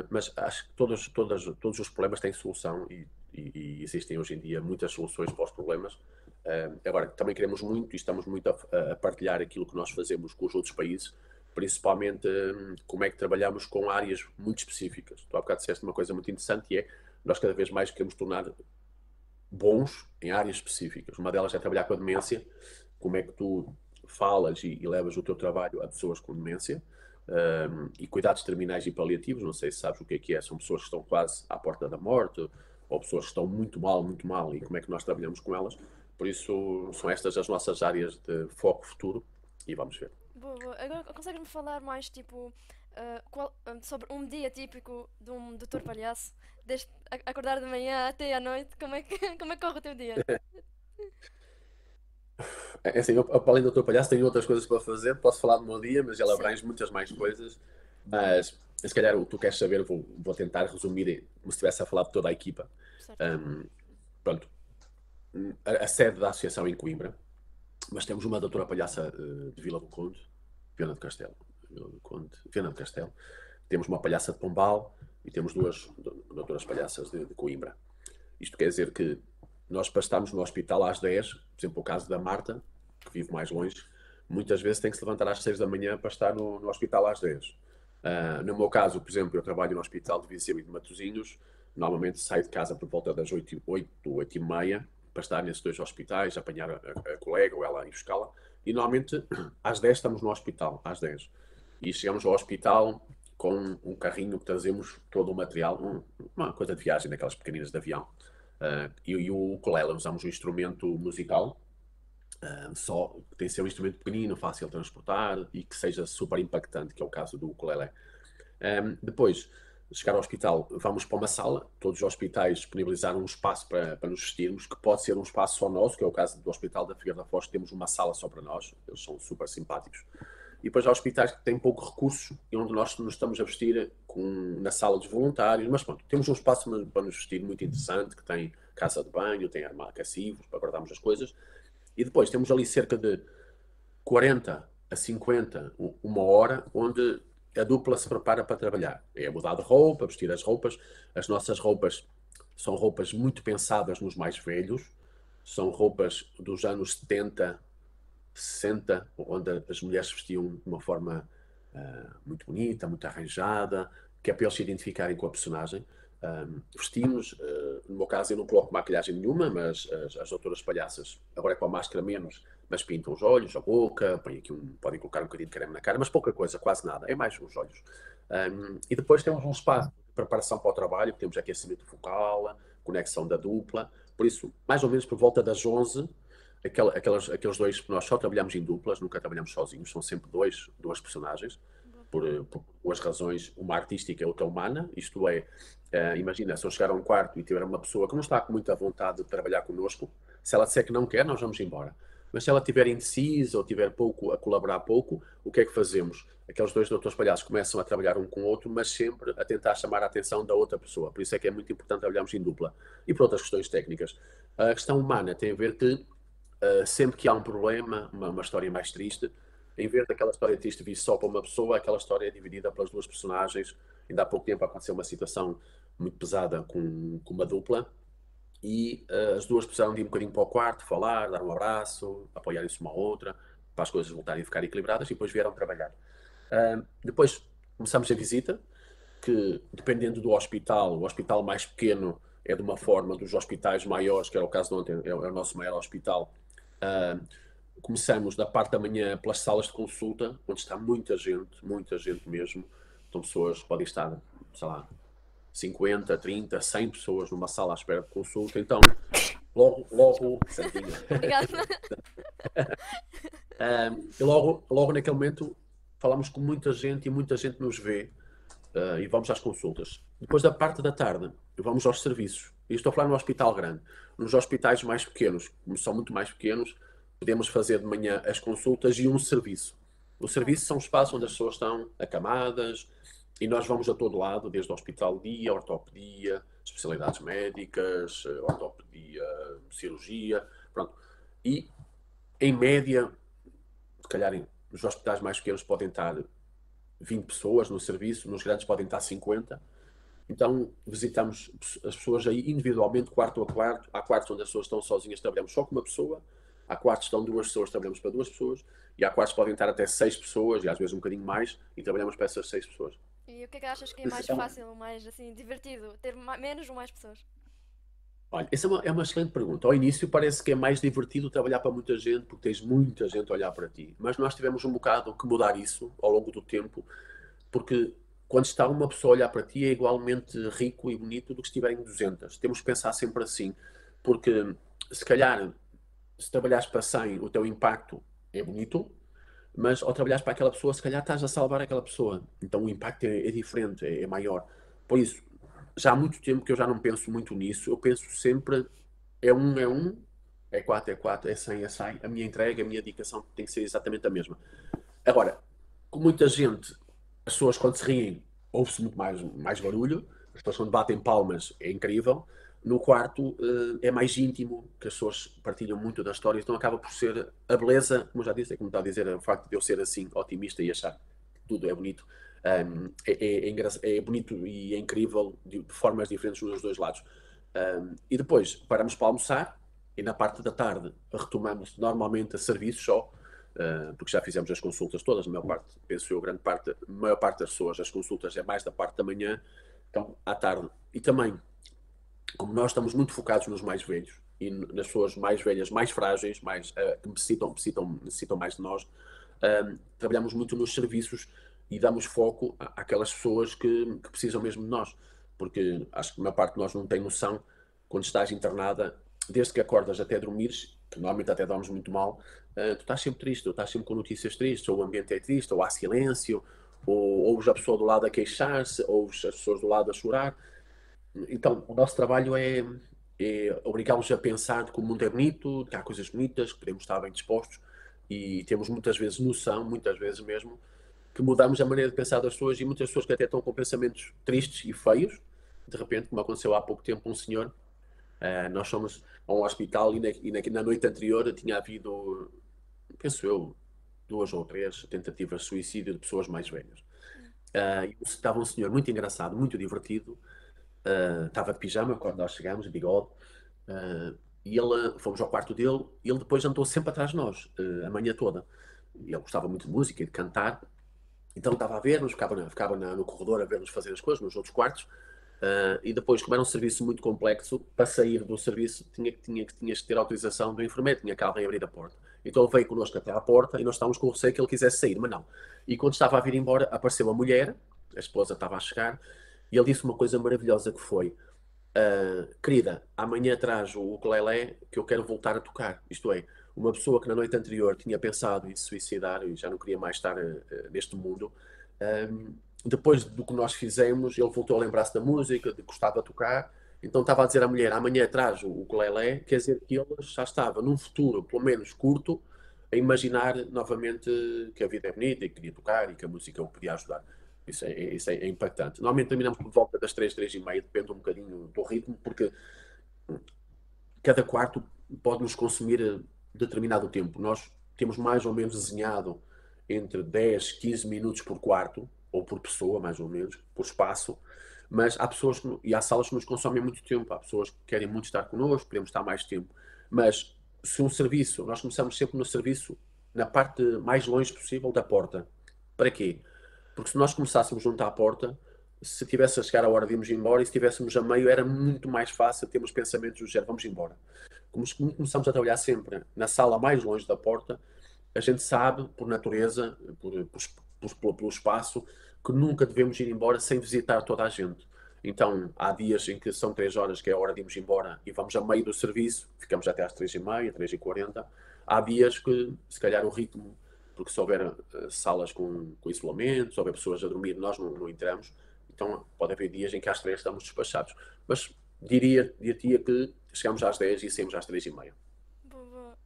mas acho que todos os problemas têm solução, e e existem hoje em dia muitas soluções para os problemas. Agora, também queremos muito e estamos muito a partilhar aquilo que nós fazemos com os outros países, principalmente como é que trabalhamos com áreas muito específicas. Tu há bocado disseste uma coisa muito interessante e é, nós cada vez mais queremos tornar bons em áreas específicas. Uma delas é trabalhar com a demência, como é que tu falas e levas o teu trabalho a pessoas com demência, e cuidados terminais e paliativos, não sei se sabes o que é, são pessoas que estão quase à porta da morte, ou pessoas que estão muito mal, e como é que nós trabalhamos com elas. Por isso, são estas as nossas áreas de foco futuro, e vamos ver. Boa, boa. Agora consegues-me falar mais, tipo, sobre um dia típico de um doutor palhaço? Desde acordar de manhã até à noite, como é que, como é que corre o teu dia? É assim, eu, além do Dr. Palhaço, tenho outras coisas para fazer. Posso falar do meu dia, mas ele Sim, abrange muitas mais coisas. Mas se calhar o que tu queres saber, vou tentar resumir como se estivesse a falar de toda a equipa. certo. Um, Pronto, a sede da associação é em Coimbra, mas temos uma doutora palhaça de Vila do Conde, Viana do Castelo. Vila do Conde, Viana do Castelo. Temos uma palhaça de Pombal e temos duas doutoras palhaças de Coimbra. Isto quer dizer que nós para estarmos no hospital às 10, por exemplo, o caso da Marta, que vive mais longe, muitas vezes tem que se levantar às 6 da manhã para estar no hospital às 10. No meu caso, por exemplo, eu trabalho no Hospital de Viseu e de Matosinhos, normalmente saio de casa por volta das 8 e meia, para estar nesses dois hospitais, apanhar a colega ou ela em escala, e normalmente às 10 estamos no hospital, às 10. E chegamos ao hospital com um carrinho que trazemos todo o material, uma coisa de viagem, daquelas pequeninas de avião. E o ukulele, usamos um instrumento musical, só que tem que ser um instrumento pequenino, fácil de transportar e que seja super impactante, que é o caso do ukulele. Depois, de chegar ao hospital, vamos para uma sala. Todos os hospitais disponibilizaram um espaço para nos vestirmos, que pode ser um espaço só nosso, que é o caso do Hospital da Figueira da Foz, que temos uma sala só para nós, eles são super simpáticos. E depois há hospitais que têm pouco recurso e onde nós nos estamos a vestir na sala dos voluntários, mas pronto, temos um espaço para nos vestir muito interessante, que tem casa de banho, tem armários para guardarmos as coisas. E depois temos ali cerca de 40 a 50, uma hora, onde a dupla se prepara para trabalhar. É mudar de roupa, vestir as roupas. As nossas roupas são roupas muito pensadas nos mais velhos, são roupas dos anos 70, 60, onde as mulheres vestiam de uma forma muito bonita, muito arranjada, que é para eles se identificarem com a personagem. Vestimos, no meu caso eu não coloco maquilhagem nenhuma, mas as doutoras palhaças, agora é com a máscara menos, mas pintam os olhos, a boca, põem aqui podem colocar um bocadinho de creme na cara, mas pouca coisa, quase nada, é mais os olhos. E depois temos um espaço de preparação para o trabalho, temos aquecimento focal, conexão da dupla, por isso, mais ou menos por volta das 11, aqueles dois, nós só trabalhamos em duplas, nunca trabalhamos sozinhos, são sempre duas personagens, por duas razões, uma artística e outra humana, isto é, imagina, se eu chegar a um quarto e tiver uma pessoa que não está com muita vontade de trabalhar connosco, se ela disser que não quer, nós vamos embora. Mas se ela estiver indecisa ou tiver pouco, a colaborar pouco, o que é que fazemos? Aqueles dois doutores palhaços começam a trabalhar um com o outro, mas sempre a tentar chamar a atenção da outra pessoa. Por isso é que é muito importante trabalharmos em dupla. E por outras questões técnicas. A questão humana tem a ver que sempre que há um problema, uma história mais triste, em vez daquela história triste vir só para uma pessoa, aquela história é dividida pelas duas personagens. Ainda há pouco tempo aconteceu uma situação muito pesada com uma dupla e as duas precisaram de ir um bocadinho para o quarto, falar, dar um abraço, apoiarem-se uma à outra, para as coisas voltarem a ficar equilibradas e depois vieram trabalhar. Depois começamos a visita, que dependendo do hospital, o hospital mais pequeno é de uma forma, dos hospitais maiores, que era o caso de ontem, é o nosso maior hospital. Começamos da parte da manhã pelas salas de consulta, onde está muita gente mesmo. Então pessoas podem estar, sei lá, 50, 30, 100 pessoas numa sala à espera de consulta. Então, logo, Santinha. Obrigada. E logo naquele momento falamos com muita gente e muita gente nos vê e vamos às consultas. Depois da parte da tarde, vamos aos serviços. E estou a falar no hospital grande. Nos hospitais mais pequenos, como são muito mais pequenos, podemos fazer de manhã as consultas e um serviço. O serviço são espaços onde as pessoas estão acamadas e nós vamos a todo lado, desde o hospital de dia, ortopedia, especialidades médicas, ortopedia, cirurgia, pronto. E, em média, se calhar nos hospitais mais pequenos podem estar 20 pessoas no serviço, nos grandes podem estar 50. Então visitamos as pessoas aí individualmente, quarto a quarto. Há quartos onde as pessoas estão sozinhas, trabalhamos só com uma pessoa. Há quartos que estão duas pessoas, trabalhamos para duas pessoas. E há quartos que podem estar até 6 pessoas, e às vezes um bocadinho mais, e trabalhamos para essas 6 pessoas. E o que é que achas que é mais Então, fácil, mais assim, divertido? Ter menos ou mais pessoas? olha, essa é uma excelente pergunta. Ao início parece que é mais divertido trabalhar para muita gente, porque tens muita gente a olhar para ti. Mas nós tivemos um bocado que mudar isso ao longo do tempo, porque quando está uma pessoa a olhar para ti é igualmente rico e bonito do que se estiverem 200. Temos que pensar sempre assim, porque se calhar, se trabalhares para 100, o teu impacto é bonito, mas ao trabalhares para aquela pessoa, se calhar estás a salvar aquela pessoa. Então o impacto é diferente, é maior. Por isso, já há muito tempo que eu já não penso muito nisso. Eu penso sempre, é um, é quatro, é 100 é 100. A minha entrega, a minha dedicação tem que ser exatamente a mesma. Agora, com muita gente, as pessoas quando se riem, ouve-se muito mais barulho. As pessoas quando batem palmas, é incrível. No quarto, é mais íntimo, que as pessoas partilham muito da história, então acaba por ser a beleza, como eu já disse, é como está a dizer, o facto de eu ser assim, otimista e achar que tudo é bonito, é bonito e é incrível de formas diferentes nos dois lados. E depois paramos para almoçar e na parte da tarde retomamos normalmente a serviços só, porque já fizemos as consultas todas, a maior parte, penso eu, a maior parte das pessoas, as consultas é mais da parte da manhã, então à tarde. E também, como nós estamos muito focados nos mais velhos e nas pessoas mais velhas, mais frágeis, que necessitam mais de nós, trabalhamos muito nos serviços e damos foco àquelas pessoas que precisam mesmo de nós. Porque acho que a maior parte de nós não tem noção, quando estás internada, desde que acordas até dormires, que normalmente até dormes muito mal, tu estás sempre triste, ou estás sempre com notícias tristes, ou o ambiente é triste, ou há silêncio, ou ouves a pessoa do lado a queixar-se, ouves as pessoas do lado a chorar. Então, o nosso trabalho é obrigá-los a pensar que o mundo é bonito, que há coisas bonitas, que podemos estar bem dispostos e temos muitas vezes noção, muitas vezes mesmo, que mudamos a maneira de pensar das pessoas e muitas pessoas que até estão com pensamentos tristes e feios, de repente, como aconteceu há pouco tempo, um senhor, nós fomos a um hospital e na noite anterior tinha havido, penso eu, 2 ou 3 tentativas de suicídio de pessoas mais velhas. E estava um senhor muito engraçado, muito divertido, estava de pijama quando nós chegámos, de bigode, e fomos ao quarto dele e ele depois andou sempre atrás de nós, a manhã toda. E ele gostava muito de música e de cantar, então estava a ver-nos, ficava no corredor a ver-nos fazer as coisas nos outros quartos, e depois, como era um serviço muito complexo, para sair do serviço tinhas que ter autorização do enfermeiro, tinha que alguém abrir a porta. Então ele veio connosco até à porta e nós estávamos com o receio que ele quisesse sair, mas não. E quando estava a vir embora, apareceu a mulher, a esposa estava a chegar, e ele disse uma coisa maravilhosa que foi: querida, amanhã traz o ukulele que eu quero voltar a tocar. Isto é, uma pessoa que na noite anterior tinha pensado em se suicidar e já não queria mais estar neste mundo, depois do que nós fizemos, ele voltou a lembrar-se da música, de que gostava de tocar. Então estava a dizer à mulher, amanhã traz o ukulele, quer dizer que ele já estava num futuro, pelo menos curto, a imaginar novamente que a vida é bonita e que queria tocar e que a música o podia ajudar. Isso é impactante. Normalmente terminamos por volta das 3, 3h30, depende um bocadinho do ritmo, porque cada quarto pode nos consumir determinado tempo. Nós temos mais ou menos desenhado entre 10, 15 minutos por quarto, ou por pessoa, mais ou menos, por espaço, mas há pessoas e há salas que nos consomem muito tempo, há pessoas que querem muito estar connosco, queremos estar mais tempo, mas se um serviço, nós começamos sempre no serviço na parte mais longe possível da porta. Para quê? Porque se nós começássemos junto à porta, se tivesse a chegar a hora de irmos embora e se estivéssemos a meio, era muito mais fácil termos pensamentos do género, vamos embora. Como começamos a trabalhar sempre na sala mais longe da porta, a gente sabe, por natureza, pelo espaço, que nunca devemos ir embora sem visitar toda a gente. Então, há dias em que são 3 horas, que é a hora de irmos embora, e vamos a meio do serviço, ficamos até às 3h30, 3h40. Há dias que, se calhar, o ritmo, porque se houver salas com isolamento, se houver pessoas a dormir, nós não entramos. Então, pode haver dias em que às 3 estamos despachados. Mas diria que chegamos às 10 e saímos às 3h30. Boa, boa.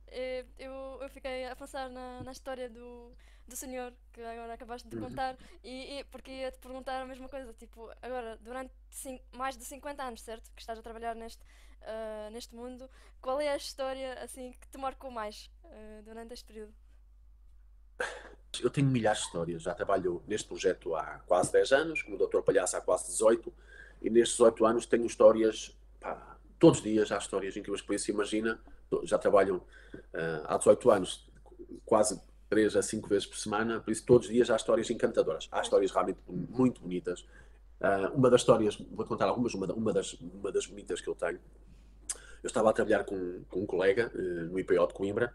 Eu fiquei a pensar na história do senhor que agora acabaste de contar porque ia-te perguntar a mesma coisa, tipo, agora, durante mais de 50 anos, certo? Que estás a trabalhar neste mundo, qual é a história, assim, que te marcou mais durante este período? Eu tenho milhares de histórias. Já trabalho neste projeto há quase 10 anos, como Doutor Palhaço há quase 18, e nestes 18 anos tenho histórias, pá, todos os dias há histórias incríveis, por isso imagina, já trabalham há 18 anos, quase 3 a 5 vezes por semana, por isso todos os dias há histórias encantadoras, há histórias realmente muito bonitas. Uma das histórias, vou contar algumas, uma das bonitas que eu tenho. Eu estava a trabalhar com um colega no IPO de Coimbra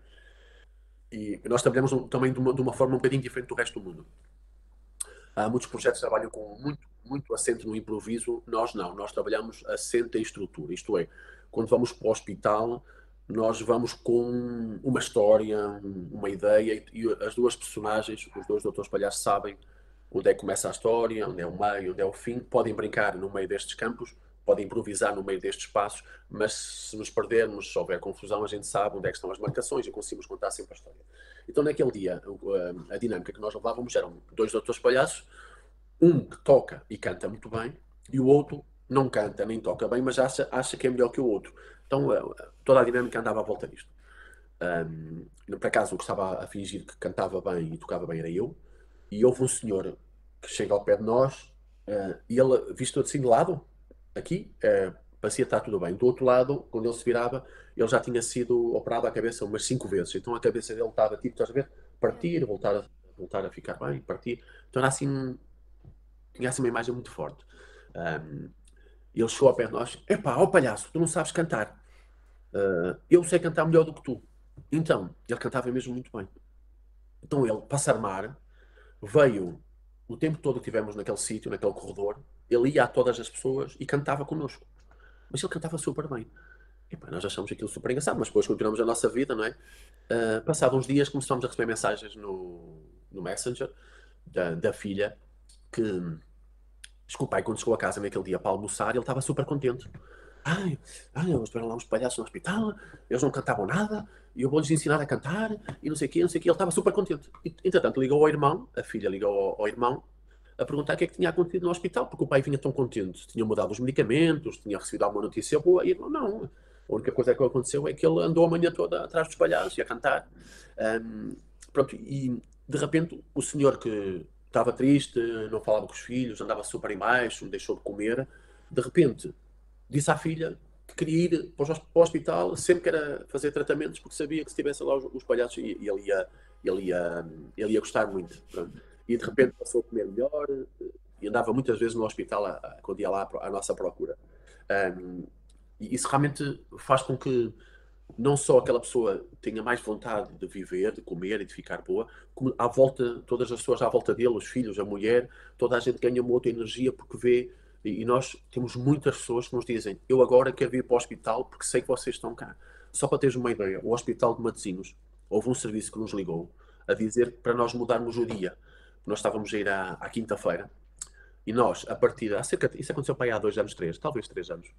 e nós trabalhamos também de uma forma um bocadinho diferente do resto do mundo. Há muitos projetos que trabalham com muito assento no improviso, nós não, nós trabalhamos assento em estrutura, isto é, quando vamos para o hospital, nós vamos com uma história, uma ideia, e as duas personagens, os dois doutores palhaços sabem onde é que começa a história, onde é o meio, onde é o fim, podem brincar no meio destes campos, podem improvisar no meio destes passos, mas se nos perdermos, se houver confusão, a gente sabe onde é que estão as marcações e conseguimos contar sempre a história. Então, naquele dia, a dinâmica que nós levávamos eram dois doutores palhaços, um que toca e canta muito bem, e o outro não canta nem toca bem, mas acha que é melhor que o outro. Então, toda a dinâmica andava à volta disto. Por acaso, o que estava a fingir que cantava bem e tocava bem era eu, e houve um senhor que chega ao pé de nós, e ele, visto assim de lado, aqui, parecia estar tudo bem. Do outro lado, quando ele se virava, ele já tinha sido operado à cabeça umas 5 vezes. Então a cabeça dele estava tipo, estás a ver? Partir, voltar a ficar bem, partir. Então era assim, tinha assim uma imagem muito forte. E ele chegou ao pé de nós: epá, ó palhaço, tu não sabes cantar. Eu sei cantar melhor do que tu. Então, ele cantava mesmo muito bem. Então ele, para se armar, veio o tempo todo que tivemos naquele sítio, naquele corredor, ele ia a todas as pessoas e cantava connosco. Mas ele cantava super bem. E, pá, nós achamos aquilo super engraçado, mas depois continuamos a nossa vida, não é? Passado uns dias começámos a receber mensagens no Messenger da filha que diz que o pai, quando chegou a casa naquele dia para almoçar, ele estava super contente. Eles tiveram lá uns palhaços no hospital, eles não cantavam nada, e eu vou-lhes ensinar a cantar, e não sei o quê, não sei o quê. Ele estava super contente. E, entretanto, ligou ao irmão, a filha ligou ao irmão, a perguntar o que é que tinha acontecido no hospital, porque o pai vinha tão contente. Tinha mudado os medicamentos, tinha recebido alguma notícia boa, e ele, não. A única coisa que aconteceu é que ele andou a manhã toda atrás dos palhaços e a cantar. Pronto, e de repente o senhor que estava triste, não falava com os filhos, andava super em baixo, deixou de comer, de repente disse à filha que queria ir para o hospital sempre que era fazer tratamentos, porque sabia que se tivesse lá os palhaços ele ia gostar muito. Pronto. E de repente passou a comer melhor e andava muitas vezes no hospital quando ia lá à nossa procura. E isso realmente faz com que não só aquela pessoa tenha mais vontade de viver, de comer e de ficar boa, como à volta, todas as pessoas à volta dele, os filhos, a mulher, toda a gente ganha uma outra energia porque vê. E nós temos muitas pessoas que nos dizem: eu agora quero vir para o hospital porque sei que vocês estão cá. Só para teres uma ideia, o Hospital de Matosinhos, houve um serviço que nos ligou a dizer para nós mudarmos o dia. Nós estávamos a ir à quinta-feira e nós, a partir isso aconteceu para aí há 2 anos, 3, talvez 3 anos.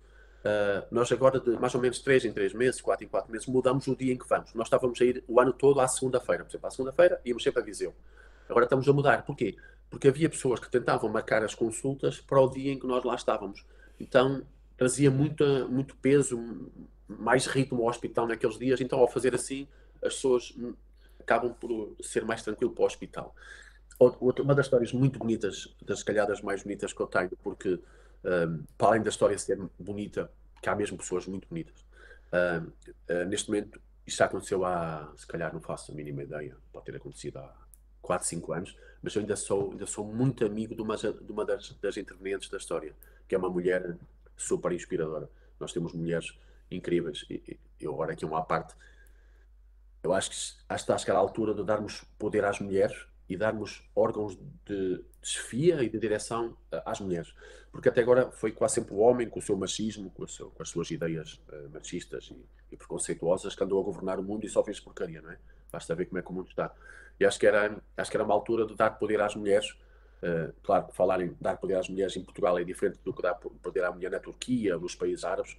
Nós agora, de mais ou menos 3 em 3 meses, 4 em 4 meses, mudamos o dia em que vamos. Nós estávamos a ir o ano todo à segunda-feira. Por exemplo, à segunda-feira íamos sempre a Viseu. Agora estamos a mudar. Porquê? Porque havia pessoas que tentavam marcar as consultas para o dia em que nós lá estávamos. Então, trazia muito peso, mais ritmo ao hospital naqueles dias. Então, ao fazer assim, as pessoas acabam por ser mais tranquilo para o hospital. Uma das histórias muito bonitas, das calhadas mais bonitas que eu tenho, porque para além da história ser bonita, que há mesmo pessoas muito bonitas. Neste momento, isto já aconteceu se calhar não faço a mínima ideia, pode ter acontecido há 4, 5 anos, mas eu ainda sou muito amigo de uma das intervenientes da história, que é uma mulher super inspiradora. Nós temos mulheres incríveis, e eu agora aqui uma à parte, eu acho que está a chegar à altura de darmos poder às mulheres e darmos órgãos de chefia e de direção às mulheres. Porque até agora foi quase sempre o homem, com o seu machismo, com as suas ideias machistas e preconceituosas, que andou a governar o mundo e só fez porcaria, não é? Basta ver como é que o mundo está. E acho que era uma altura de dar poder às mulheres. Claro que falar em dar poder às mulheres em Portugal é diferente do que dar poder à mulher na Turquia, nos países árabes,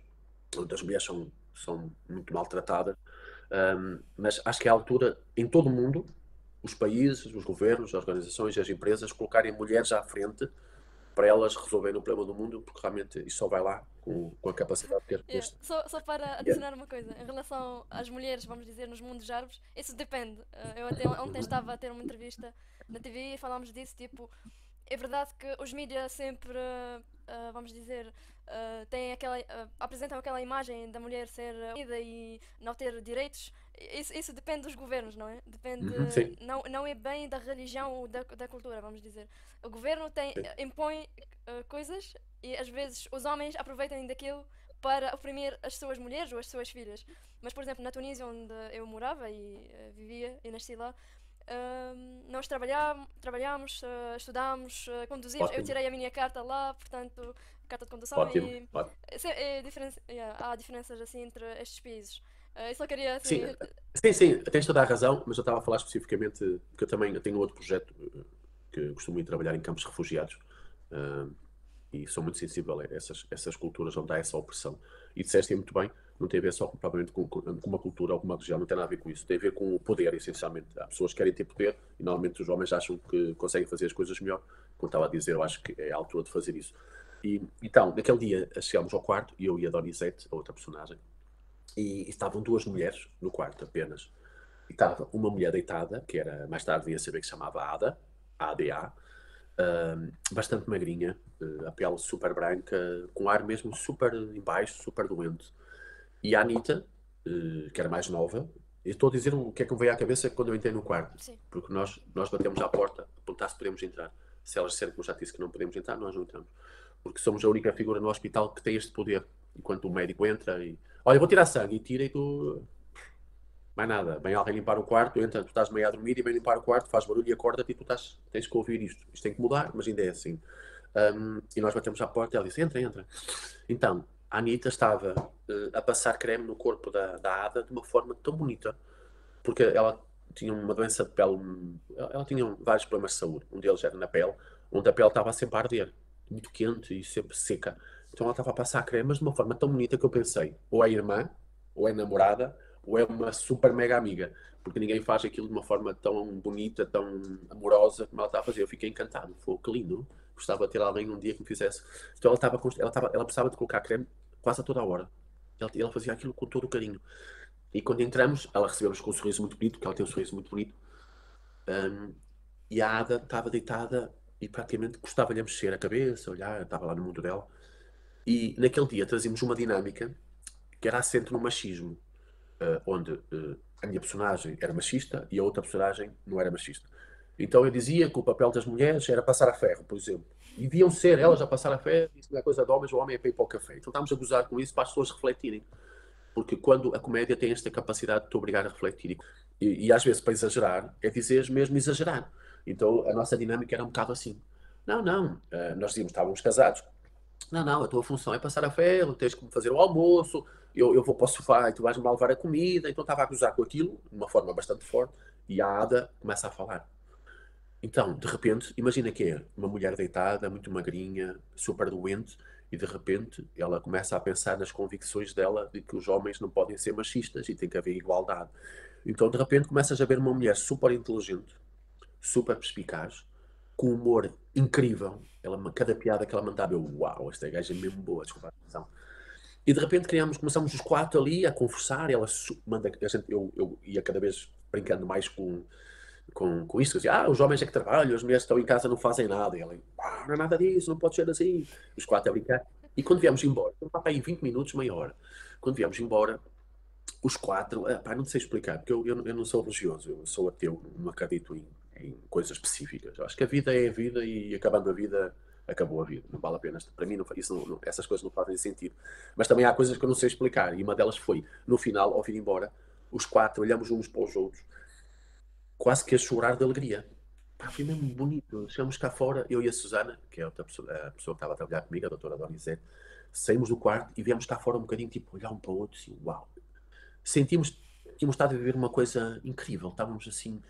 onde as mulheres são muito maltratadas. Mas acho que é a altura, em todo o mundo, os países, os governos, as organizações, as empresas colocarem mulheres à frente para elas resolverem o problema do mundo, porque realmente isso só vai lá com a capacidade de ter este. Só para adicionar uma coisa, em relação às mulheres, vamos dizer, nos mundos árabes, isso depende. Eu até ontem estava a ter uma entrevista na TV e falámos disso, tipo, é verdade que os mídias sempre vamos dizer, têm aquela, apresentam aquela imagem da mulher ser unida e não ter direitos. Isso depende dos governos, não é? Depende, Sim, não é bem da religião ou da cultura, vamos dizer. O governo sim. impõe coisas e às vezes os homens aproveitam daquilo para oprimir as suas mulheres ou as suas filhas. Mas, por exemplo, na Tunísia, onde eu morava e vivia e nasci lá, nós trabalhámos, estudámos, conduzimos. Eu Ótimo, tirei a minha carta lá, portanto, carta de condução, ótimo, e ótimo. há diferenças assim entre estes países. Eu só queria Sim, assim. sim, tens toda a razão, mas eu estava a falar especificamente, porque eu tenho outro projeto que costumo ir trabalhar em campos de refugiados, eh, e sou muito sensível a essas culturas onde há essa opressão. E disseste muito bem, não tem a ver só propriamente com uma cultura ou com uma religião, não tem nada a ver com isso, tem a ver com o poder, essencialmente. Há pessoas que querem ter poder e normalmente os homens acham que conseguem fazer as coisas melhor. Como estava a dizer, eu acho que é a altura de fazer isso. E então, naquele dia chegámos ao quarto, e eu e a Donizete, a outra personagem, e estavam duas mulheres no quarto apenas. E estava uma mulher deitada, que era, mais tarde ia saber que se chamava Ada, ADA, bastante magrinha, a pele super branca, com ar mesmo super em baixo, super doente. E a Anitta, que era mais nova, eu estou a dizer o que é que me veio à cabeça quando eu entrei no quarto, Sim, porque nós batemos à porta, a perguntar se podemos entrar. Se elas disseram que eu já disse que não podemos entrar, nós não entramos. Porque somos a única figura no hospital que tem este poder. Enquanto o médico entra e. Olha, vou tirar sangue e tira e tu. Mais nada. Vem alguém limpar o quarto, entra, tu estás meio a dormir e vem limpar o quarto, faz barulho e acorda-te e tu tens que ouvir isto. Isto tem que mudar, mas ainda é assim. E nós batemos à porta e ela disse: entra, entra. Então, a Anitta estava a passar creme no corpo da Ada de uma forma tão bonita, porque ela tinha uma doença de pele, ela tinha vários problemas de saúde. Um deles era na pele, onde a pele estava sempre a arder, muito quente e sempre seca. Então ela estava a passar creme, mas de uma forma tão bonita que eu pensei: ou é irmã, ou é namorada, ou é uma super mega amiga, porque ninguém faz aquilo de uma forma tão bonita, tão amorosa como ela estava a fazer. Eu fiquei encantado. Foi que lindo. Gostava de ter alguém um dia que me fizesse. Então ela precisava de colocar creme quase a toda a hora. Ela fazia aquilo com todo o carinho. E quando entramos, ela recebeu-nos com um sorriso muito bonito, porque ela tem um sorriso muito bonito. E a Ada estava deitada e praticamente gostava-lhe a mexer a cabeça, olhar, estava lá no mundo dela. E naquele dia trazíamos uma dinâmica que era assente no machismo, onde a minha personagem era machista e a outra personagem não era machista. Então eu dizia que o papel das mulheres era passar a ferro, por exemplo. E deviam ser elas a passar a ferro, isso não é coisa de homens, o homem é para ir para o café. Então estávamos a gozar com isso para as pessoas refletirem. Porque quando a comédia tem esta capacidade de te obrigar a refletir, e às vezes para exagerar, é dizer mesmo exagerar. Então a nossa dinâmica era um bocado assim. Não, não, nós dizíamos, estávamos casados, não, a tua função é passar a ferro, tens que me fazer o almoço, eu vou para o sofá e tu vais-me lá levar a comida. Então estava a gozar com aquilo, de uma forma bastante forte, e a Ada começa a falar. Então, de repente, imagina que é uma mulher deitada, muito magrinha, super doente, e de repente ela começa a pensar nas convicções dela de que os homens não podem ser machistas e tem que haver igualdade. Então, de repente, começas a ver uma mulher super inteligente, super perspicaz, com humor incrível. Cada piada que ela mandava, eu, uau, esta gaja é mesmo boa, desculpa a expressão. E de repente começamos os quatro ali a conversar, e ela manda, eu ia cada vez brincando mais com isso, dizia, os homens é que trabalham, as mulheres estão em casa não fazem nada. E ela, não é nada disso, não pode ser assim. Os quatro a brincar. E quando viemos embora, estava aí 20 minutos, meia hora. Quando viemos embora, os quatro, não sei explicar, porque eu não sou religioso, eu sou ateu, não acredito em coisas específicas. Eu acho que a vida é a vida e acabando a vida, acabou a vida. Não vale a pena. Para mim, essas coisas não fazem sentido. Mas também há coisas que eu não sei explicar. E uma delas foi, no final, ao vir embora, os quatro olhamos uns para os outros, quase que a chorar de alegria. Foi mesmo bonito. Chegamos cá fora, eu e a Susana, que é a pessoa que estava a trabalhar comigo, a doutora Donizete, saímos do quarto e viemos cá fora um bocadinho, tipo, olhar um para o outro, assim, uau. Sentimos que tínhamos estado a viver uma coisa incrível. Estávamos, assim,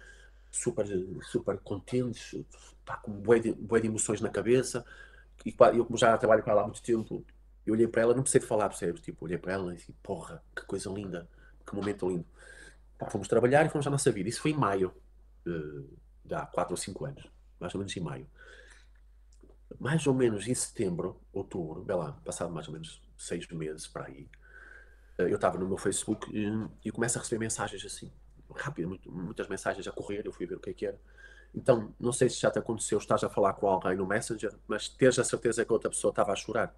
super, super contentes, com bué de emoções na cabeça. E eu, como já trabalho com ela há muito tempo, eu olhei para ela, não precisei de falar, percebes? Tipo, olhei para ela e disse, porra, que coisa linda, que momento lindo. Fomos trabalhar e fomos à nossa vida. Isso foi em maio, de há 4 ou 5 anos, mais ou menos em maio. Mais ou menos em setembro, outubro, vê lá, passado mais ou menos 6 meses para aí, eu estava no meu Facebook e começo a receber mensagens assim, rápido, muitas mensagens a correr, eu fui ver o que é que era. Então, não sei se já te aconteceu, estás a falar com alguém no Messenger, mas teres a certeza que a outra pessoa estava a chorar.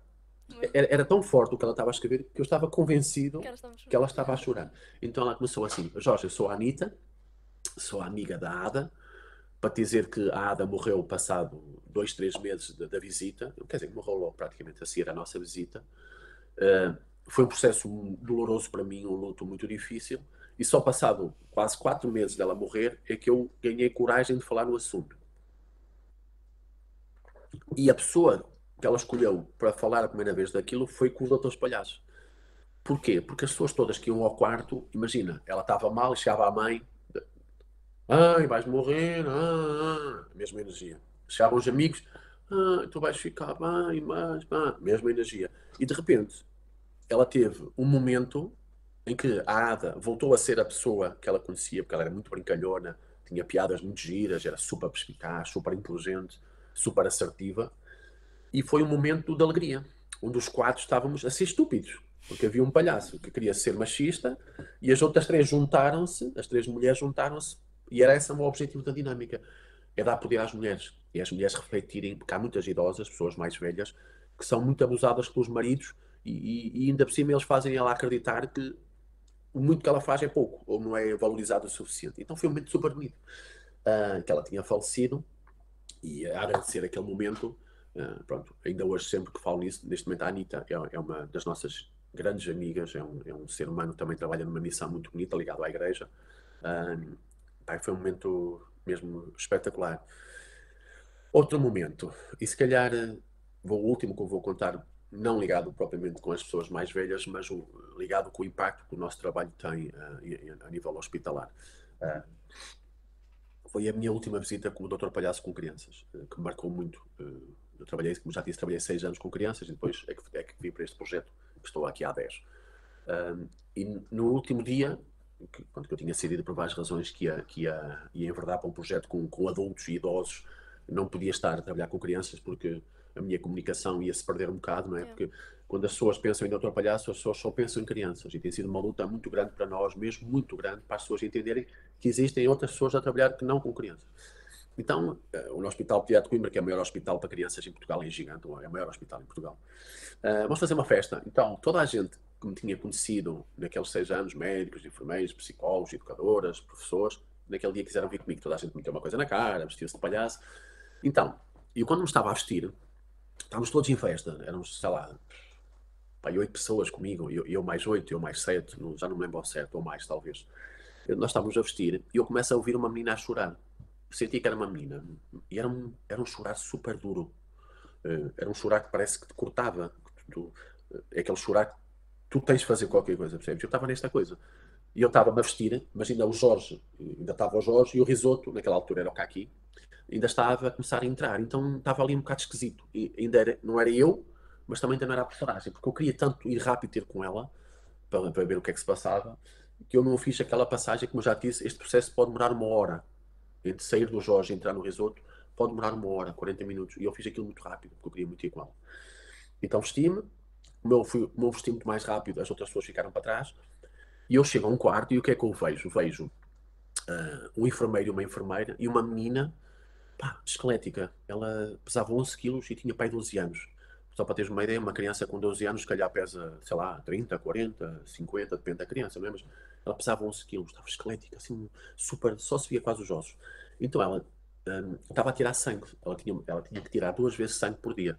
Muito. Era tão forte o que ela estava a escrever que eu estava convencido Que elas estão a que ela chorar. estava a chorar. Então ela começou assim: Jorge, eu sou a Anitta, sou a amiga da Ada, para te dizer que a Ada morreu passado 2, 3 meses da visita, quer dizer, morreu logo praticamente a seguir a nossa visita. Foi um processo doloroso para mim, um luto muito difícil, e só passado quase 4 meses dela morrer é que eu ganhei coragem de falar no assunto. E a pessoa que ela escolheu para falar a primeira vez daquilo foi com os outros palhaços. Porquê? Porque as pessoas todas que iam ao quarto, imagina, ela estava mal e chegava a mãe, ai, vais morrer, mesma energia. Chegavam os amigos, tu vais ficar bem, mas, mesma energia. E de repente, ela teve um momento em que a Ada voltou a ser a pessoa que ela conhecia, porque ela era muito brincalhona, tinha piadas muito giras, era super perspicaz, super inteligente, super assertiva, e foi um momento de alegria, onde os quatro estávamos a ser estúpidos, porque havia um palhaço que queria ser machista e as outras três juntaram-se, as três mulheres juntaram-se, e era esse o objetivo da dinâmica, é dar poder às mulheres, e as mulheres refletirem, porque há muitas idosas, pessoas mais velhas, que são muito abusadas pelos maridos e ainda por cima eles fazem ela acreditar que o muito que ela faz é pouco, ou não é valorizado o suficiente. Então foi um momento super bonito, que ela tinha falecido, e a agradecer aquele momento, pronto, ainda hoje sempre que falo nisso, neste momento a Anitta é uma das nossas grandes amigas, é um ser humano que também trabalha numa missão muito bonita, ligado à igreja. Foi um momento mesmo espetacular. Outro momento, e se calhar o último que eu vou contar, não ligado propriamente com as pessoas mais velhas, mas ligado com o impacto que o nosso trabalho tem a nível hospitalar. Foi a minha última visita como Dr. Palhaço com crianças, que me marcou muito. Eu trabalhei, como já disse, trabalhei 6 anos com crianças e depois é que vim para este projeto, que estou aqui há 10. E no último dia, que eu tinha decidido por várias razões que ia enverdar para um projeto com adultos e idosos, não podia estar a trabalhar com crianças porque a minha comunicação ia se perder um bocado, não é? Porque quando as pessoas pensam em Dr. Palhaço, as pessoas só pensam em crianças e tem sido uma luta muito grande para nós, mesmo muito grande, para as pessoas entenderem que existem outras pessoas a trabalhar que não com crianças. Então, o Hospital Pediátrico de Coimbra, que é o maior hospital para crianças em Portugal, é gigante, é o maior hospital em Portugal. Vamos fazer uma festa. Então, toda a gente que me tinha conhecido naqueles 6 anos, médicos, enfermeiros, psicólogos, educadoras, professores, naquele dia quiseram vir comigo. Toda a gente meteu uma coisa na cara, vestiu-se de palhaço. Então, e quando me estava a vestir, estávamos todos em festa, éramos, sei lá, 8 pessoas comigo, eu mais 8, eu mais 7, já não me lembro ao certo, ou mais talvez. Nós estávamos a vestir e eu começo a ouvir uma menina a chorar. Senti que era uma menina e era um chorar super duro. Era um chorar que parece que te cortava. É aquele chorar que tu tens de fazer qualquer coisa, percebes? Eu estava nesta coisa. E eu estava-me a vestir, mas ainda estava o Jorge e o risoto, naquela altura era o Caqui, ainda estava a começar a entrar, então estava ali um bocado esquisito. E ainda não era eu, mas também ainda não era a personagem, porque eu queria tanto ir rápido ter com ela, para ver o que é que se passava, que eu não fiz aquela passagem, como eu já disse, este processo pode demorar 1 hora. Entre sair do Jorge e entrar no risoto, pode demorar 1 hora, 40 minutos. E eu fiz aquilo muito rápido, porque eu queria muito ir com ela. Então vesti-me, o meu vesti muito mais rápido, as outras pessoas ficaram para trás, e eu chego a um quarto e o que é que eu vejo? Vejo um enfermeiro e uma enfermeira e uma menina, esquelética. Ela pesava 11 quilos e tinha pai 12 anos. Só para teres uma ideia, uma criança com 12 anos, se calhar pesa, sei lá, 30, 40, 50, depende da criança, não é? Mas ela pesava 11 quilos, estava esquelética, assim, super, só se via quase os ossos. Então ela estava a tirar sangue, ela tinha que tirar 2 vezes sangue por dia.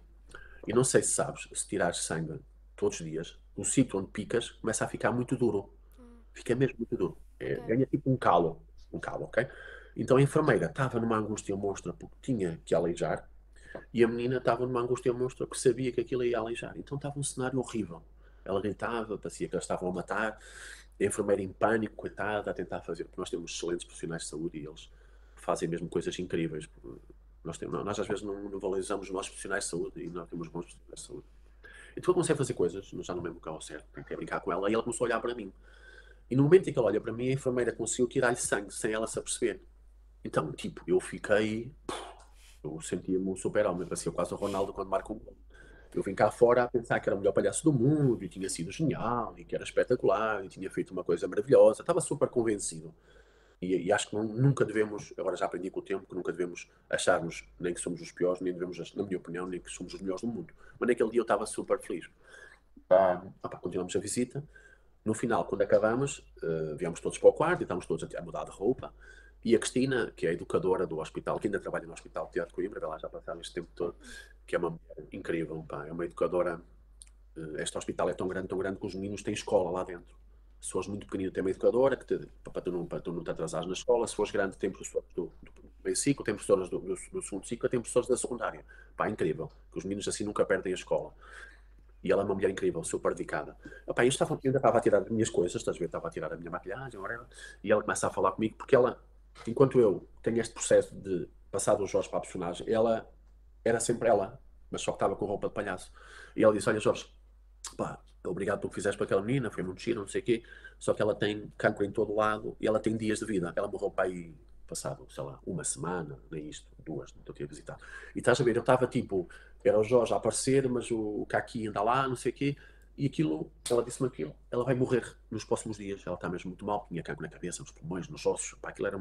E não sei se sabes, se tirares sangue todos os dias, o sítio onde picas começa a ficar muito duro. Fica mesmo muito duro. Ganha tipo um calo, ok? Então a enfermeira estava numa angústia monstra porque tinha que aleijar e a menina estava numa angústia monstra porque sabia que aquilo ia aleijar. Então estava um cenário horrível. Ela gritava, parecia que elas estavam a matar, a enfermeira em pânico, coitada, a tentar fazer, porque nós temos excelentes profissionais de saúde e eles fazem mesmo coisas incríveis. Nós às vezes não valorizamos os nossos profissionais de saúde e nós temos bons profissionais de saúde. Então eu comecei a fazer coisas, já não lembro o que ao certo, tentei brincar com ela e ela começou a olhar para mim. E no momento em que ela olha para mim, a enfermeira conseguiu tirar-lhe sangue sem ela se aperceber. Então, tipo, eu sentia-me um super-homem, parecia quase o Ronaldo quando marca um gol. Eu vim cá fora a pensar que era o melhor palhaço do mundo e tinha sido genial e que era espetacular e tinha feito uma coisa maravilhosa. Estava super convencido. E acho que nunca devemos, agora já aprendi com o tempo, que nunca devemos achar-nos nem que somos os piores, nem devemos, na minha opinião, nem que somos os melhores do mundo. Mas naquele dia eu estava super feliz. Continuamos a visita. No final, quando acabamos, viemos todos para o quarto e estávamos todos a mudar de roupa. E a Cristina, que é a educadora do hospital, que ainda trabalha no Hospital de Teatro de Coimbra, ela já passaram este tempo todo, que é uma mulher incrível, pá, é uma educadora. Este hospital é tão grande que os meninos têm escola lá dentro. Se fores muito pequenino, tem uma educadora para tu não te atrasares na escola. Se fores grande, tem professores do meio ciclo, tem professores do segundo ciclo, tem professores da secundária. Pá, incrível. Que os meninos assim nunca perdem a escola. E ela é uma mulher incrível, super dedicada. Epá, eu ainda estava a tirar as minhas coisas, estás a ver? Estava a tirar a minha maquilhagem, e ela começa a falar comigo, porque ela, enquanto eu tenho este processo de passar do Jorge para a personagem, ela era sempre ela, mas só que estava com roupa de palhaço. E ela disse: olha, Jorge, pá, obrigado pelo que fizeste para aquela menina, foi muito giro, não sei o quê, só que ela tem cancro em todo lado e ela tem dias de vida. Ela morreu para aí, passado, sei lá, uma semana, nem isto, duas, não estou a visitar. E estás a ver, eu estava tipo, era o Jorge a aparecer, mas o Kaki ainda lá, não sei o quê, e aquilo, ela disse-me aquilo, ela vai morrer nos próximos dias, ela está mesmo muito mal, tinha cancro na cabeça, nos pulmões, nos ossos, pá, aquilo era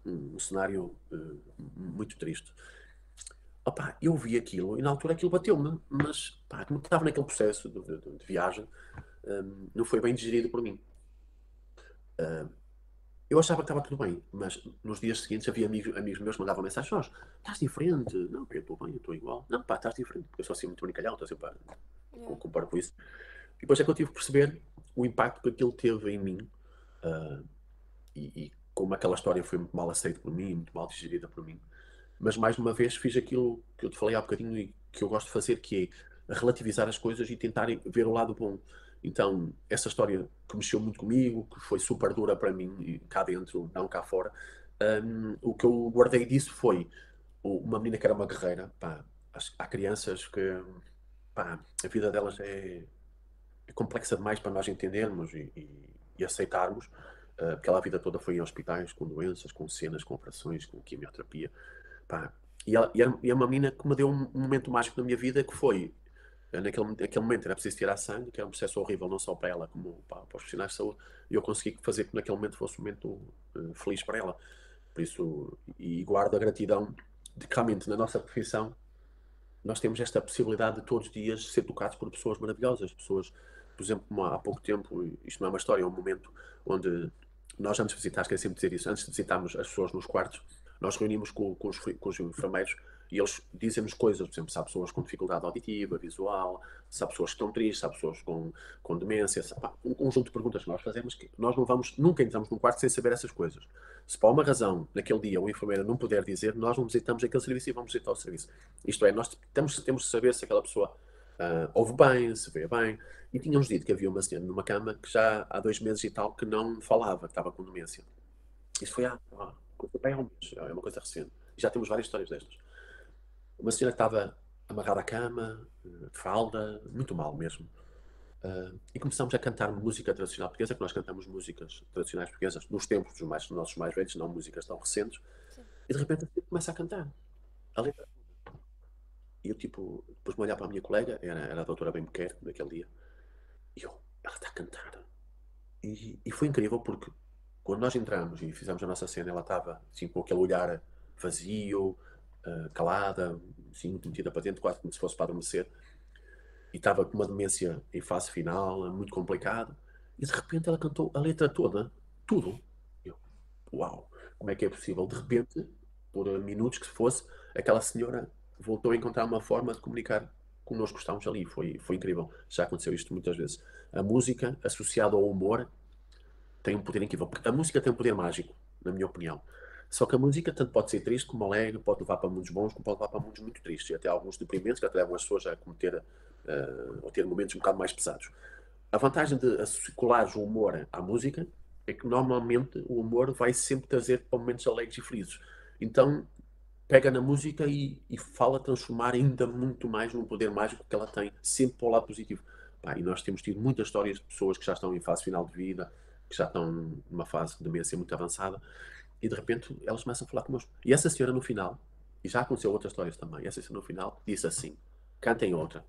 um cenário muito triste. Opa, eu vi aquilo e na altura aquilo bateu-me, mas pá, como estava naquele processo de viagem, não foi bem digerido por mim. Eu achava que estava tudo bem, mas nos dias seguintes havia amigos meus que mandavam mensagem: Jorge, estás diferente? Não, eu estou bem, eu estou igual. Não, pá, estás diferente, porque eu sou assim muito brincalhão, estou sempre a comparar com isso. E depois é que eu tive que perceber o impacto que aquilo teve em mim, e como aquela história foi muito mal aceita por mim, muito mal digerida por mim. Mas mais uma vez fiz aquilo que eu te falei há bocadinho e que eu gosto de fazer, que é relativizar as coisas e tentar ver o lado bom. Então, essa história que mexeu muito comigo, que foi super dura para mim, e cá dentro, não cá fora, o que eu guardei disso foi uma menina que era uma guerreira. Pá, há crianças que, pá, a vida delas é complexa demais para nós entendermos e aceitarmos, porque ela a vida toda foi em hospitais, com doenças, com cenas, com operações, com quimioterapia. Pá, e é uma menina que me deu um momento mágico na minha vida, que foi, naquele momento era preciso tirar sangue, que era um processo horrível, não só para ela, como para os profissionais de saúde, e eu consegui fazer que naquele momento fosse um momento feliz para ela. Por isso, e guardo a gratidão de que realmente na nossa profissão nós temos esta possibilidade de todos os dias ser tocados por pessoas maravilhosas, pessoas, por exemplo, como há pouco tempo, isto não é uma história, é um momento onde nós, antes de visitar, esqueci de dizer isso, antes de visitarmos as pessoas nos quartos, nós reunimos com os enfermeiros e eles dizem-nos coisas. Por exemplo, se há pessoas com dificuldade auditiva, visual, se há pessoas que estão tristes, se há pessoas com demência, um conjunto de perguntas que nós fazemos, que nós não vamos, nunca entramos num quarto sem saber essas coisas. Se por uma razão, naquele dia, o enfermeiro não puder dizer, nós não visitamos aquele serviço e vamos visitar o serviço. Isto é, nós temos de saber se aquela pessoa ouve bem, se vê bem. E tínhamos dito que havia uma senhora numa cama que já há 2 meses e tal que não falava, que estava com demência. Isso foi há bem há um mês, é uma coisa recente. E já temos várias histórias destas. Uma senhora que estava amarrada à cama, de fralda, muito mal mesmo. E começámos a cantar música tradicional portuguesa, que nós cantamos músicas tradicionais portuguesas nos tempos dos nossos mais velhos, não músicas tão recentes. Sim. E de repente começa a cantar a letra. E eu, tipo, depois me olhar para a minha colega, era a doutora Bem Bequer, naquele dia, e eu, ela está a cantar. E foi incrível, porque quando nós entramos e fizemos a nossa cena, ela estava assim, com aquele olhar vazio, calada, assim, muito metida para dentro, quase como se fosse para adormecer. E estava com uma demência em fase final, muito complicado. E de repente ela cantou a letra toda, tudo. Eu, uau, como é que é possível? De repente, por minutos que fosse, aquela senhora voltou a encontrar uma forma de comunicar connosco que estávamos ali. Foi incrível. Já aconteceu isto muitas vezes. A música, associada ao humor, tem um poder incrível. Porque a música tem um poder mágico, na minha opinião. Só que a música tanto pode ser triste como alegre, pode levar para mundos bons, como pode levar para mundos muito tristes. E até alguns deprimentes que até levam as pessoas a cometer ou ter momentos um bocado mais pesados. A vantagem de colar o humor à música é que normalmente o humor vai sempre trazer para momentos alegres e felizes. Então pega na música e fala transformar ainda muito mais num poder mágico que ela tem, sempre para o lado positivo. Pá, e nós temos tido muitas histórias de pessoas que já estão em fase final de vida, que já estão numa fase de demência muito avançada, e de repente elas começam a falar connosco. E essa senhora no final, e já aconteceu outras histórias também, essa senhora no final disse assim: cantem outra.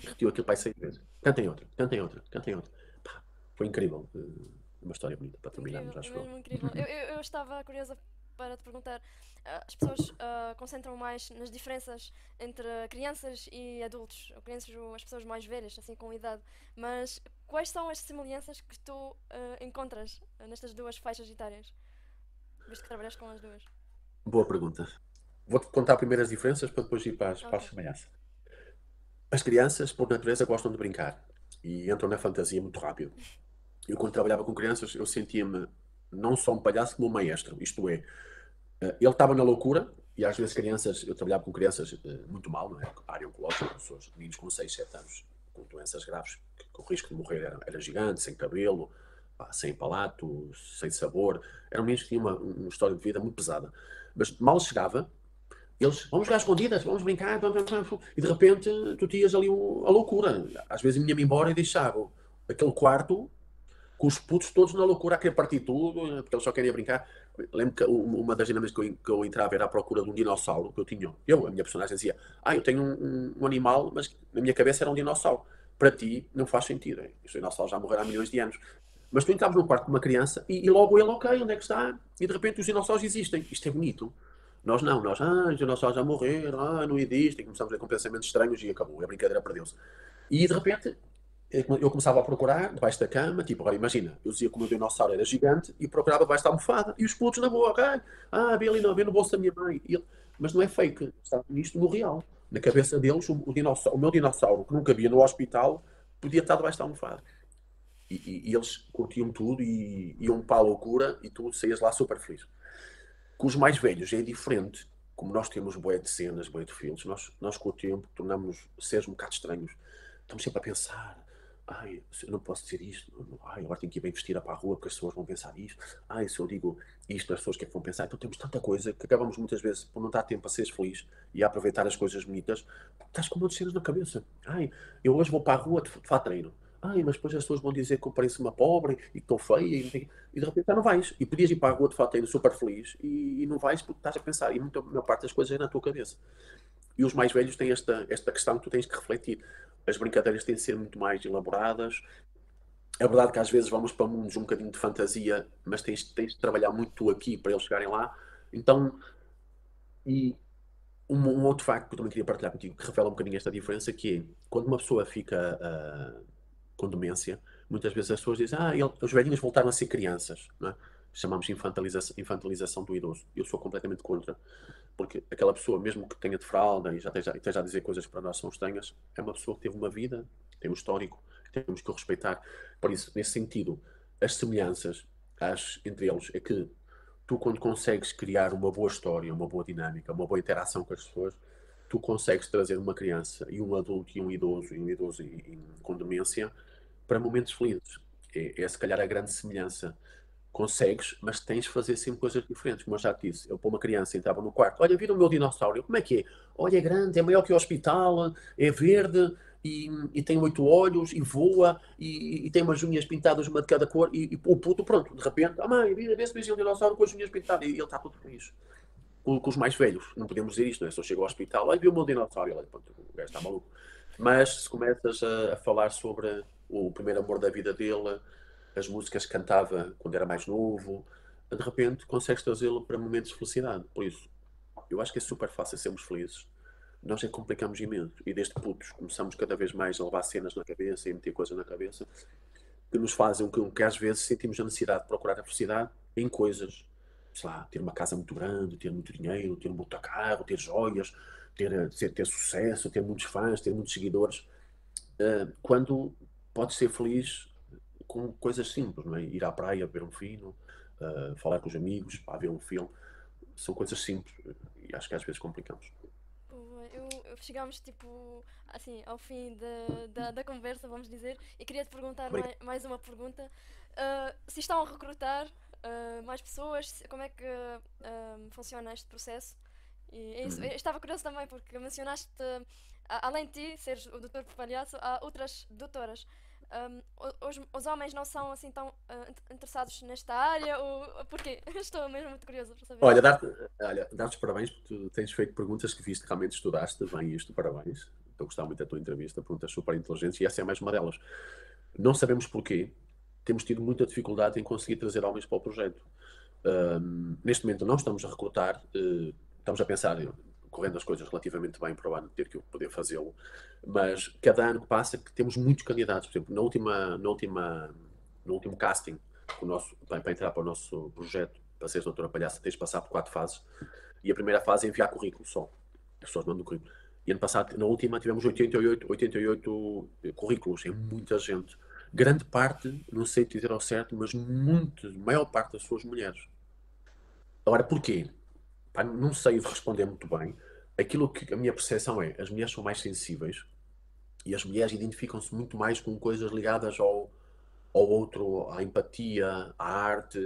Repetiu aquilo para 6 vezes. Cantem outra, cantem outra, cantem outra. Pá, foi incrível. uma história bonita para terminarmos, Incrível, é acho eu. mesmo incrível. Eu estava curiosa para te perguntar, as pessoas concentram mais nas diferenças entre crianças e adultos, ou crianças ou as pessoas mais velhas, assim com idade, mas quais são as semelhanças que tu encontras nestas duas faixas etárias, visto que trabalhas com as duas? Boa pergunta. Vou-te contar primeiro as diferenças para depois ir para Ok. as semelhanças. As crianças, por natureza, gostam de brincar e entram na fantasia muito rápido. Eu, quando trabalhava com crianças, eu sentia-me não só um palhaço como um maestro. Isto é, ele estava na loucura e às vezes crianças, eu trabalhava com crianças muito mal, não é? Área oncológica, pessoas, meninos com 6 7 anos, com doenças graves, que o risco de morrer era gigante, sem cabelo, pá, sem palato, sem sabor. Eram meninos que tinham uma história de vida muito pesada. Mas mal chegava, eles, vamos jogar escondidas, vamos brincar, e de repente tu tinhas ali a loucura. Às vezes vinha-me embora e deixava aquele quarto com os putos todos na loucura a querer partir tudo, porque eles só queriam brincar. Lembro que uma das dinâmicas que eu entrava era à procura de um dinossauro que eu tinha. A minha personagem dizia, eu tenho um animal, mas na minha cabeça era um dinossauro. Para ti não faz sentido. Os dinossauros já morreram há milhões de anos. Mas tu entravas num quarto com uma criança e logo ele, ok, onde é que está? E de repente os dinossauros existem. Isto é bonito. Nós não, os dinossauros já morreram, não existem. Começamos a ver com pensamentos estranhos e acabou. A brincadeira perdeu-se. E de repente eu começava a procurar debaixo da cama, tipo, agora imagina, eu dizia que o meu dinossauro era gigante e procurava debaixo da almofada e os putos na boca, vi ali, não, vi no bolso da minha mãe. Mas não é fake, está nisto no real. Na cabeça deles, o meu dinossauro, que nunca via no hospital, podia estar debaixo da almofada. E eles curtiam tudo e iam para a loucura e tu saías lá super feliz. Com os mais velhos é diferente. Como nós temos bué de cenas, bué de filmes, nós com o tempo tornamos seres um bocado estranhos. Estamos sempre a pensar, eu não posso dizer isto, agora tenho que ir bem vestida para a rua porque as pessoas vão pensar isto, se eu digo isto, as pessoas o que é que vão pensar? Então temos tanta coisa que acabamos muitas vezes por não dar tempo a seres feliz e a aproveitar as coisas bonitas, porque estás com um monte de cenas na cabeça. Eu hoje vou para a rua de fato treino. Mas depois as pessoas vão dizer que eu pareço uma pobre e que estou feia e de repente já não vais. E podias ir para a rua de fato treino super feliz e não vais porque estás a pensar. E a maior parte das coisas é na tua cabeça. E os mais velhos têm esta questão que tu tens que refletir. As brincadeiras têm de ser muito mais elaboradas. É verdade que às vezes vamos para mundos um bocadinho de fantasia, mas tens de trabalhar muito tu aqui para eles chegarem lá. Então, e um outro facto que eu também queria partilhar contigo, que revela um bocadinho esta diferença, que é, quando uma pessoa fica com demência, muitas vezes as pessoas dizem, os velhinhos voltaram a ser crianças, não é? Chamamos de infantilização do idoso. Eu sou completamente contra, porque aquela pessoa, mesmo que tenha de fralda e já esteja a dizer coisas que para nós são estranhas, é uma pessoa que teve uma vida, tem um histórico, temos que o respeitar. Por isso, nesse sentido, as semelhanças entre eles é que tu, quando consegues criar uma boa história, uma boa dinâmica, uma boa interação com as pessoas, tu consegues trazer uma criança e um adulto e um idoso com demência para momentos felizes. É se calhar a grande semelhança. Consegues, mas tens de fazer sempre coisas diferentes. Como eu já te disse, eu para uma criança entrava no quarto, olha, vira o meu dinossauro. Como é que é? Olha, é grande, é maior que o hospital, é verde e tem 8 olhos e voa e tem umas unhas pintadas, uma de cada cor. E o puto, pronto, de repente, mãe, vê-se um dinossauro com as unhas pintadas. E ele está todo feliz. Com os mais velhos, não podemos dizer isto, não é? Se eu chego ao hospital, olha, viu o meu dinossauro. E ele, pronto, o gajo está maluco. Mas se começas a falar sobre o primeiro amor da vida dele, as músicas que cantava quando era mais novo, de repente consegues trazê-lo para momentos de felicidade. Por isso, eu acho que é super fácil sermos felizes. Nós é que complicamos imenso. E desde putos começamos cada vez mais a levar cenas na cabeça e a meter coisas na cabeça que nos fazem com que às vezes sentimos a necessidade de procurar a felicidade em coisas. Sei lá, ter uma casa muito grande, ter muito dinheiro, ter um muito carro, ter joias, ter sucesso, ter muitos fãs, ter muitos seguidores. Quando podes ser feliz com coisas simples, não é? Ir à praia, beber um fino, falar com os amigos, ver um filme. São coisas simples e acho que às vezes complicamos. Chegamos tipo assim ao fim da conversa, vamos dizer, e queria te perguntar Obrigado. mais uma pergunta. Se estão a recrutar mais pessoas, como é que funciona este processo? E é isso. Eu estava curioso também porque mencionaste, além de ti seres o doutor Palhaço, há outras doutoras. Os homens não são assim tão interessados nesta área? Ou porquê? Estou mesmo muito curiosa para saber. Olha, dar-te os parabéns porque tu tens feito perguntas que viste, realmente estudaste bem isto, parabéns. Estou a gostar muito da tua entrevista, perguntas super inteligentes e essa é mais uma delas. Não sabemos porquê, temos tido muita dificuldade em conseguir trazer homens para o projeto. Neste momento não estamos a recrutar, estamos a pensar, correndo as coisas relativamente bem para o ano, ter que poder fazê-lo, mas cada ano que passa que temos muitos candidatos. Por exemplo, no último casting para entrar para o nosso projeto, para seres doutora palhaça, tens de passar por 4 fases, e a primeira fase é enviar currículo só. As pessoas mandam currículo. E ano passado, na última, tivemos 88 currículos, é muita gente. Grande parte, não sei te dizer ao certo, mas maior parte das suas mulheres. Agora, porquê? Pá, não sei responder muito bem. Aquilo que a minha percepção é, as mulheres são mais sensíveis e as mulheres identificam-se muito mais com coisas ligadas ao outro, à empatia, à arte,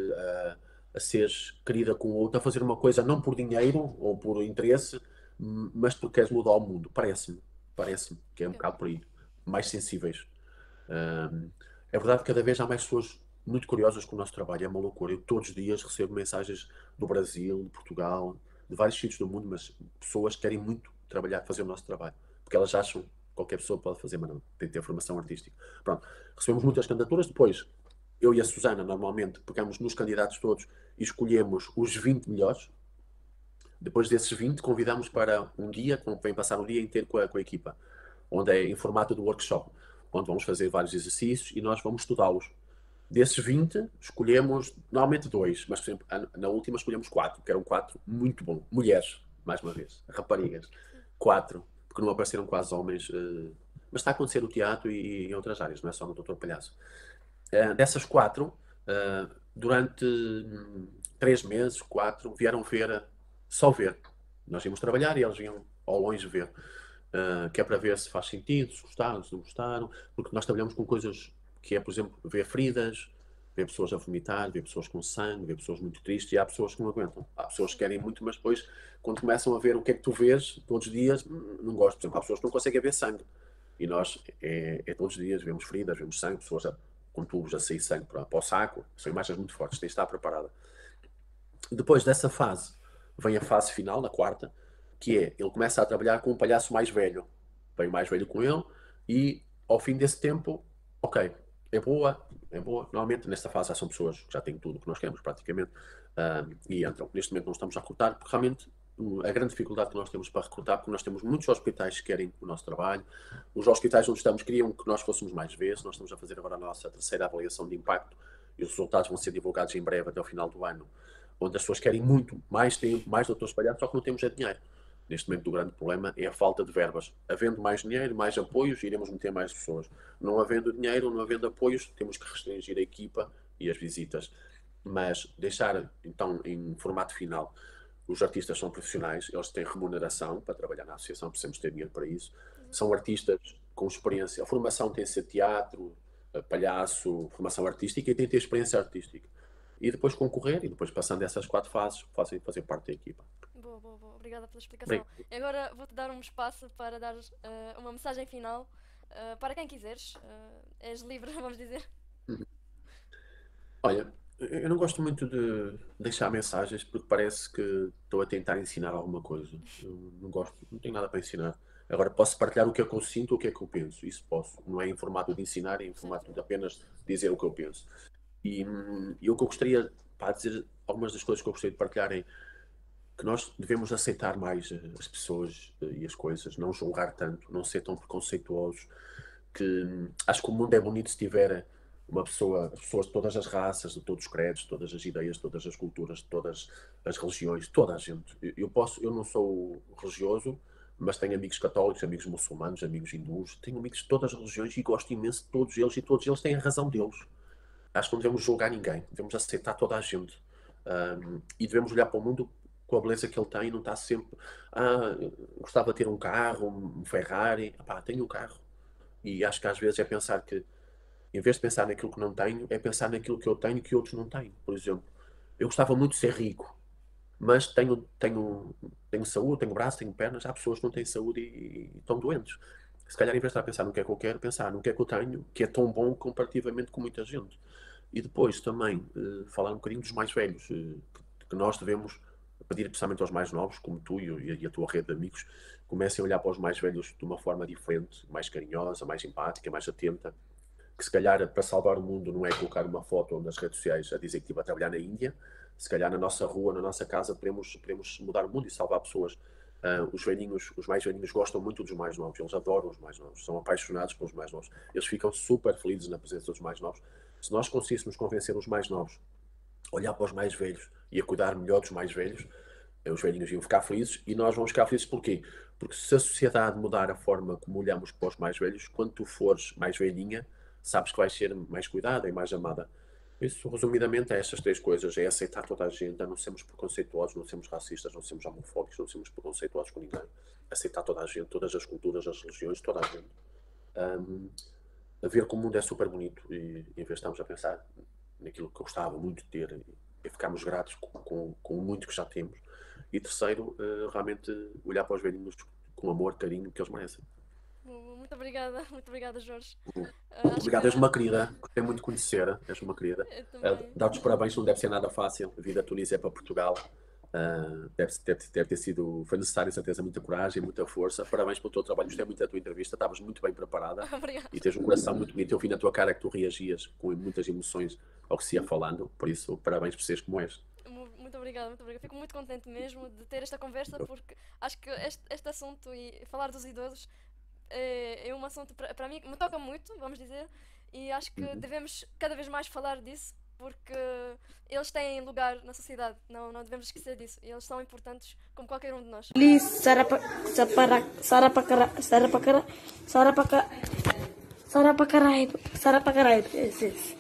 a seres querida com o outro, a fazer uma coisa não por dinheiro ou por interesse, mas porque queres mudar o mundo. Parece-me que é um bocado por aí. Mais sensíveis. É verdade que cada vez há mais pessoas muito curiosas com o nosso trabalho, é uma loucura. Eu todos os dias recebo mensagens do Brasil, de Portugal, de vários sítios do mundo, mas pessoas que querem muito trabalhar, fazer o nosso trabalho, porque elas acham que qualquer pessoa pode fazer, mas não, tem que ter formação artística. Pronto, recebemos muitas candidaturas, depois eu e a Susana normalmente pegamos nos candidatos todos e escolhemos os 20 melhores. Depois desses 20 convidamos para um dia, vem passar um dia inteiro com a equipa, onde é em formato de workshop, onde vamos fazer vários exercícios e nós vamos estudá-los. Desses 20, escolhemos normalmente 2, mas por exemplo, na última escolhemos 4, que eram 4 muito bons. Mulheres, mais uma vez, raparigas. 4, porque não apareceram quase homens. Mas está a acontecer no teatro e em outras áreas, não é só no Doutor Palhaço. Dessas 4, durante 3 meses, 4, vieram só ver. Nós íamos trabalhar e eles vinham ao longe ver. Que é para ver se faz sentido, se gostaram, se não gostaram, porque nós trabalhamos com coisas que é, por exemplo, ver feridas, ver pessoas a vomitar, ver pessoas com sangue, ver pessoas muito tristes, e há pessoas que não aguentam. Há pessoas que querem muito, mas depois, quando começam a ver o que é que tu vês todos os dias, não gosto. Por exemplo, há pessoas que não conseguem ver sangue. E nós, todos os dias, vemos feridas, vemos sangue, pessoas com tubos a sair sangue para o saco. São imagens muito fortes, tem de estar preparada. Depois dessa fase, vem a fase final, na 4ª, que é, ele começa a trabalhar com um palhaço mais velho. Vem o mais velho com ele, e ao fim desse tempo, ok, é boa. Normalmente nesta fase já são pessoas que já têm tudo o que nós queremos praticamente, e entram. Neste momento não estamos a recrutar, porque realmente a grande dificuldade que nós temos para recrutar, porque nós temos muitos hospitais que querem o nosso trabalho, os hospitais onde estamos queriam que nós fôssemos mais vezes. Nós estamos a fazer agora a nossa 3ª avaliação de impacto e os resultados vão ser divulgados em breve até ao final do ano, onde as pessoas querem muito mais tempo, mais doutores palhaços, só que não temos dinheiro. Neste momento o grande problema é a falta de verbas. Havendo mais dinheiro, mais apoios, iremos meter mais pessoas. Não havendo dinheiro, não havendo apoios, temos que restringir a equipa e as visitas. Mas deixar, então, em formato final, os artistas são profissionais, eles têm remuneração para trabalhar na associação, precisamos ter dinheiro para isso. São artistas com experiência. A formação tem de ser teatro, palhaço, formação artística, e tem de ter experiência artística. E depois concorrer, e depois passando essas 4 fases, fazer parte da equipa. Boa. Obrigada pela explicação. E agora vou-te dar um espaço para dar uma mensagem final para quem quiseres. És livre, vamos dizer. Olha, eu não gosto muito de deixar mensagens porque parece que estou a tentar ensinar alguma coisa. Eu não gosto, não tenho nada para ensinar. Agora posso partilhar o que é que eu sinto, o que é que eu penso. Isso posso. Não é em formato de ensinar, é em formato de apenas dizer o que eu penso. E o que eu gostaria, para dizer algumas das coisas que eu gostaria de partilhar é que nós devemos aceitar mais as pessoas e as coisas, não julgar tanto, não ser tão preconceituosos, que acho que o mundo é bonito se tiver as pessoas de todas as raças, de todos os credos, de todas as ideias, de todas as culturas, de todas as religiões, toda a gente. Eu não sou religioso, mas tenho amigos católicos, amigos muçulmanos, amigos hindus, tenho amigos de todas as religiões e gosto imenso de todos eles, e todos eles têm a razão deles. Acho que não devemos julgar ninguém, devemos aceitar toda a gente, e devemos olhar para o mundo com a beleza que ele tem, não está sempre gostava de ter um carro, um Ferrari. Tenho um carro. E acho que às vezes é pensar que, em vez de pensar naquilo que não tenho, é pensar naquilo que eu tenho e que outros não têm. Por exemplo, eu gostava muito de ser rico, mas tenho saúde, tenho braço, tenho pernas. Há pessoas que não têm saúde e estão doentes. Se calhar, em vez de estar a pensar no que é que eu quero, pensar no que é que eu tenho, que é tão bom comparativamente com muita gente. E depois também falar um bocadinho dos mais velhos, que nós devemos pedir, especialmente aos mais novos, como tu e a tua rede de amigos, comecem a olhar para os mais velhos de uma forma diferente, mais carinhosa, mais empática, mais atenta, que se calhar para salvar o mundo não é colocar uma foto nas redes sociais a dizer que estive a trabalhar na Índia, se calhar na nossa rua, na nossa casa, podemos mudar o mundo e salvar pessoas. Os mais velhinhos gostam muito dos mais novos, eles adoram os mais novos, são apaixonados pelos mais novos, eles ficam super felizes na presença dos mais novos. Se nós conseguíssemos convencer os mais novos a olhar para os mais velhos e a cuidar melhor dos mais velhos, os velhinhos iam ficar felizes e nós vamos ficar felizes porquê? Porque se a sociedade mudar a forma como olhamos para os mais velhos, quando tu fores mais velhinha, sabes que vais ser mais cuidada e mais amada. Isso, resumidamente, é estas três coisas: é aceitar toda a gente, a não sermos preconceituosos, não sermos racistas, não sermos homofóbicos, não sermos preconceituosos com ninguém. Aceitar toda a gente, todas as culturas, as religiões, toda a gente. A ver que o mundo é super bonito e em vez de estarmos a pensar naquilo que eu gostava muito de ter e ficarmos gratos com o muito que já temos. E terceiro, realmente olhar para os velhinhos com amor, carinho que eles merecem. Muito obrigada, Jorge. Obrigado, és uma querida, gostei muito de conhecer, és uma querida. Eu também. Dar-te os parabéns não deve ser nada fácil, a vida da Tunísia é para Portugal. Deve ter sido, foi necessário, certeza, muita coragem, muita força. Parabéns pelo teu trabalho, gostei muito da tua entrevista, estavas muito bem preparada Obrigada. e tens um coração muito bonito. Eu vi na tua cara que tu reagias com muitas emoções ao que se ia falando, por isso, parabéns por seres como és. Muito obrigada, muito obrigada. Fico muito contente mesmo de ter esta conversa porque acho que este assunto e falar dos idosos é um assunto para mim que me toca muito, vamos dizer, e acho que devemos cada vez mais falar disso porque eles têm lugar na sociedade, não devemos esquecer disso. E eles são importantes como qualquer um de nós. Please, Sarapakarai. Yes, yes.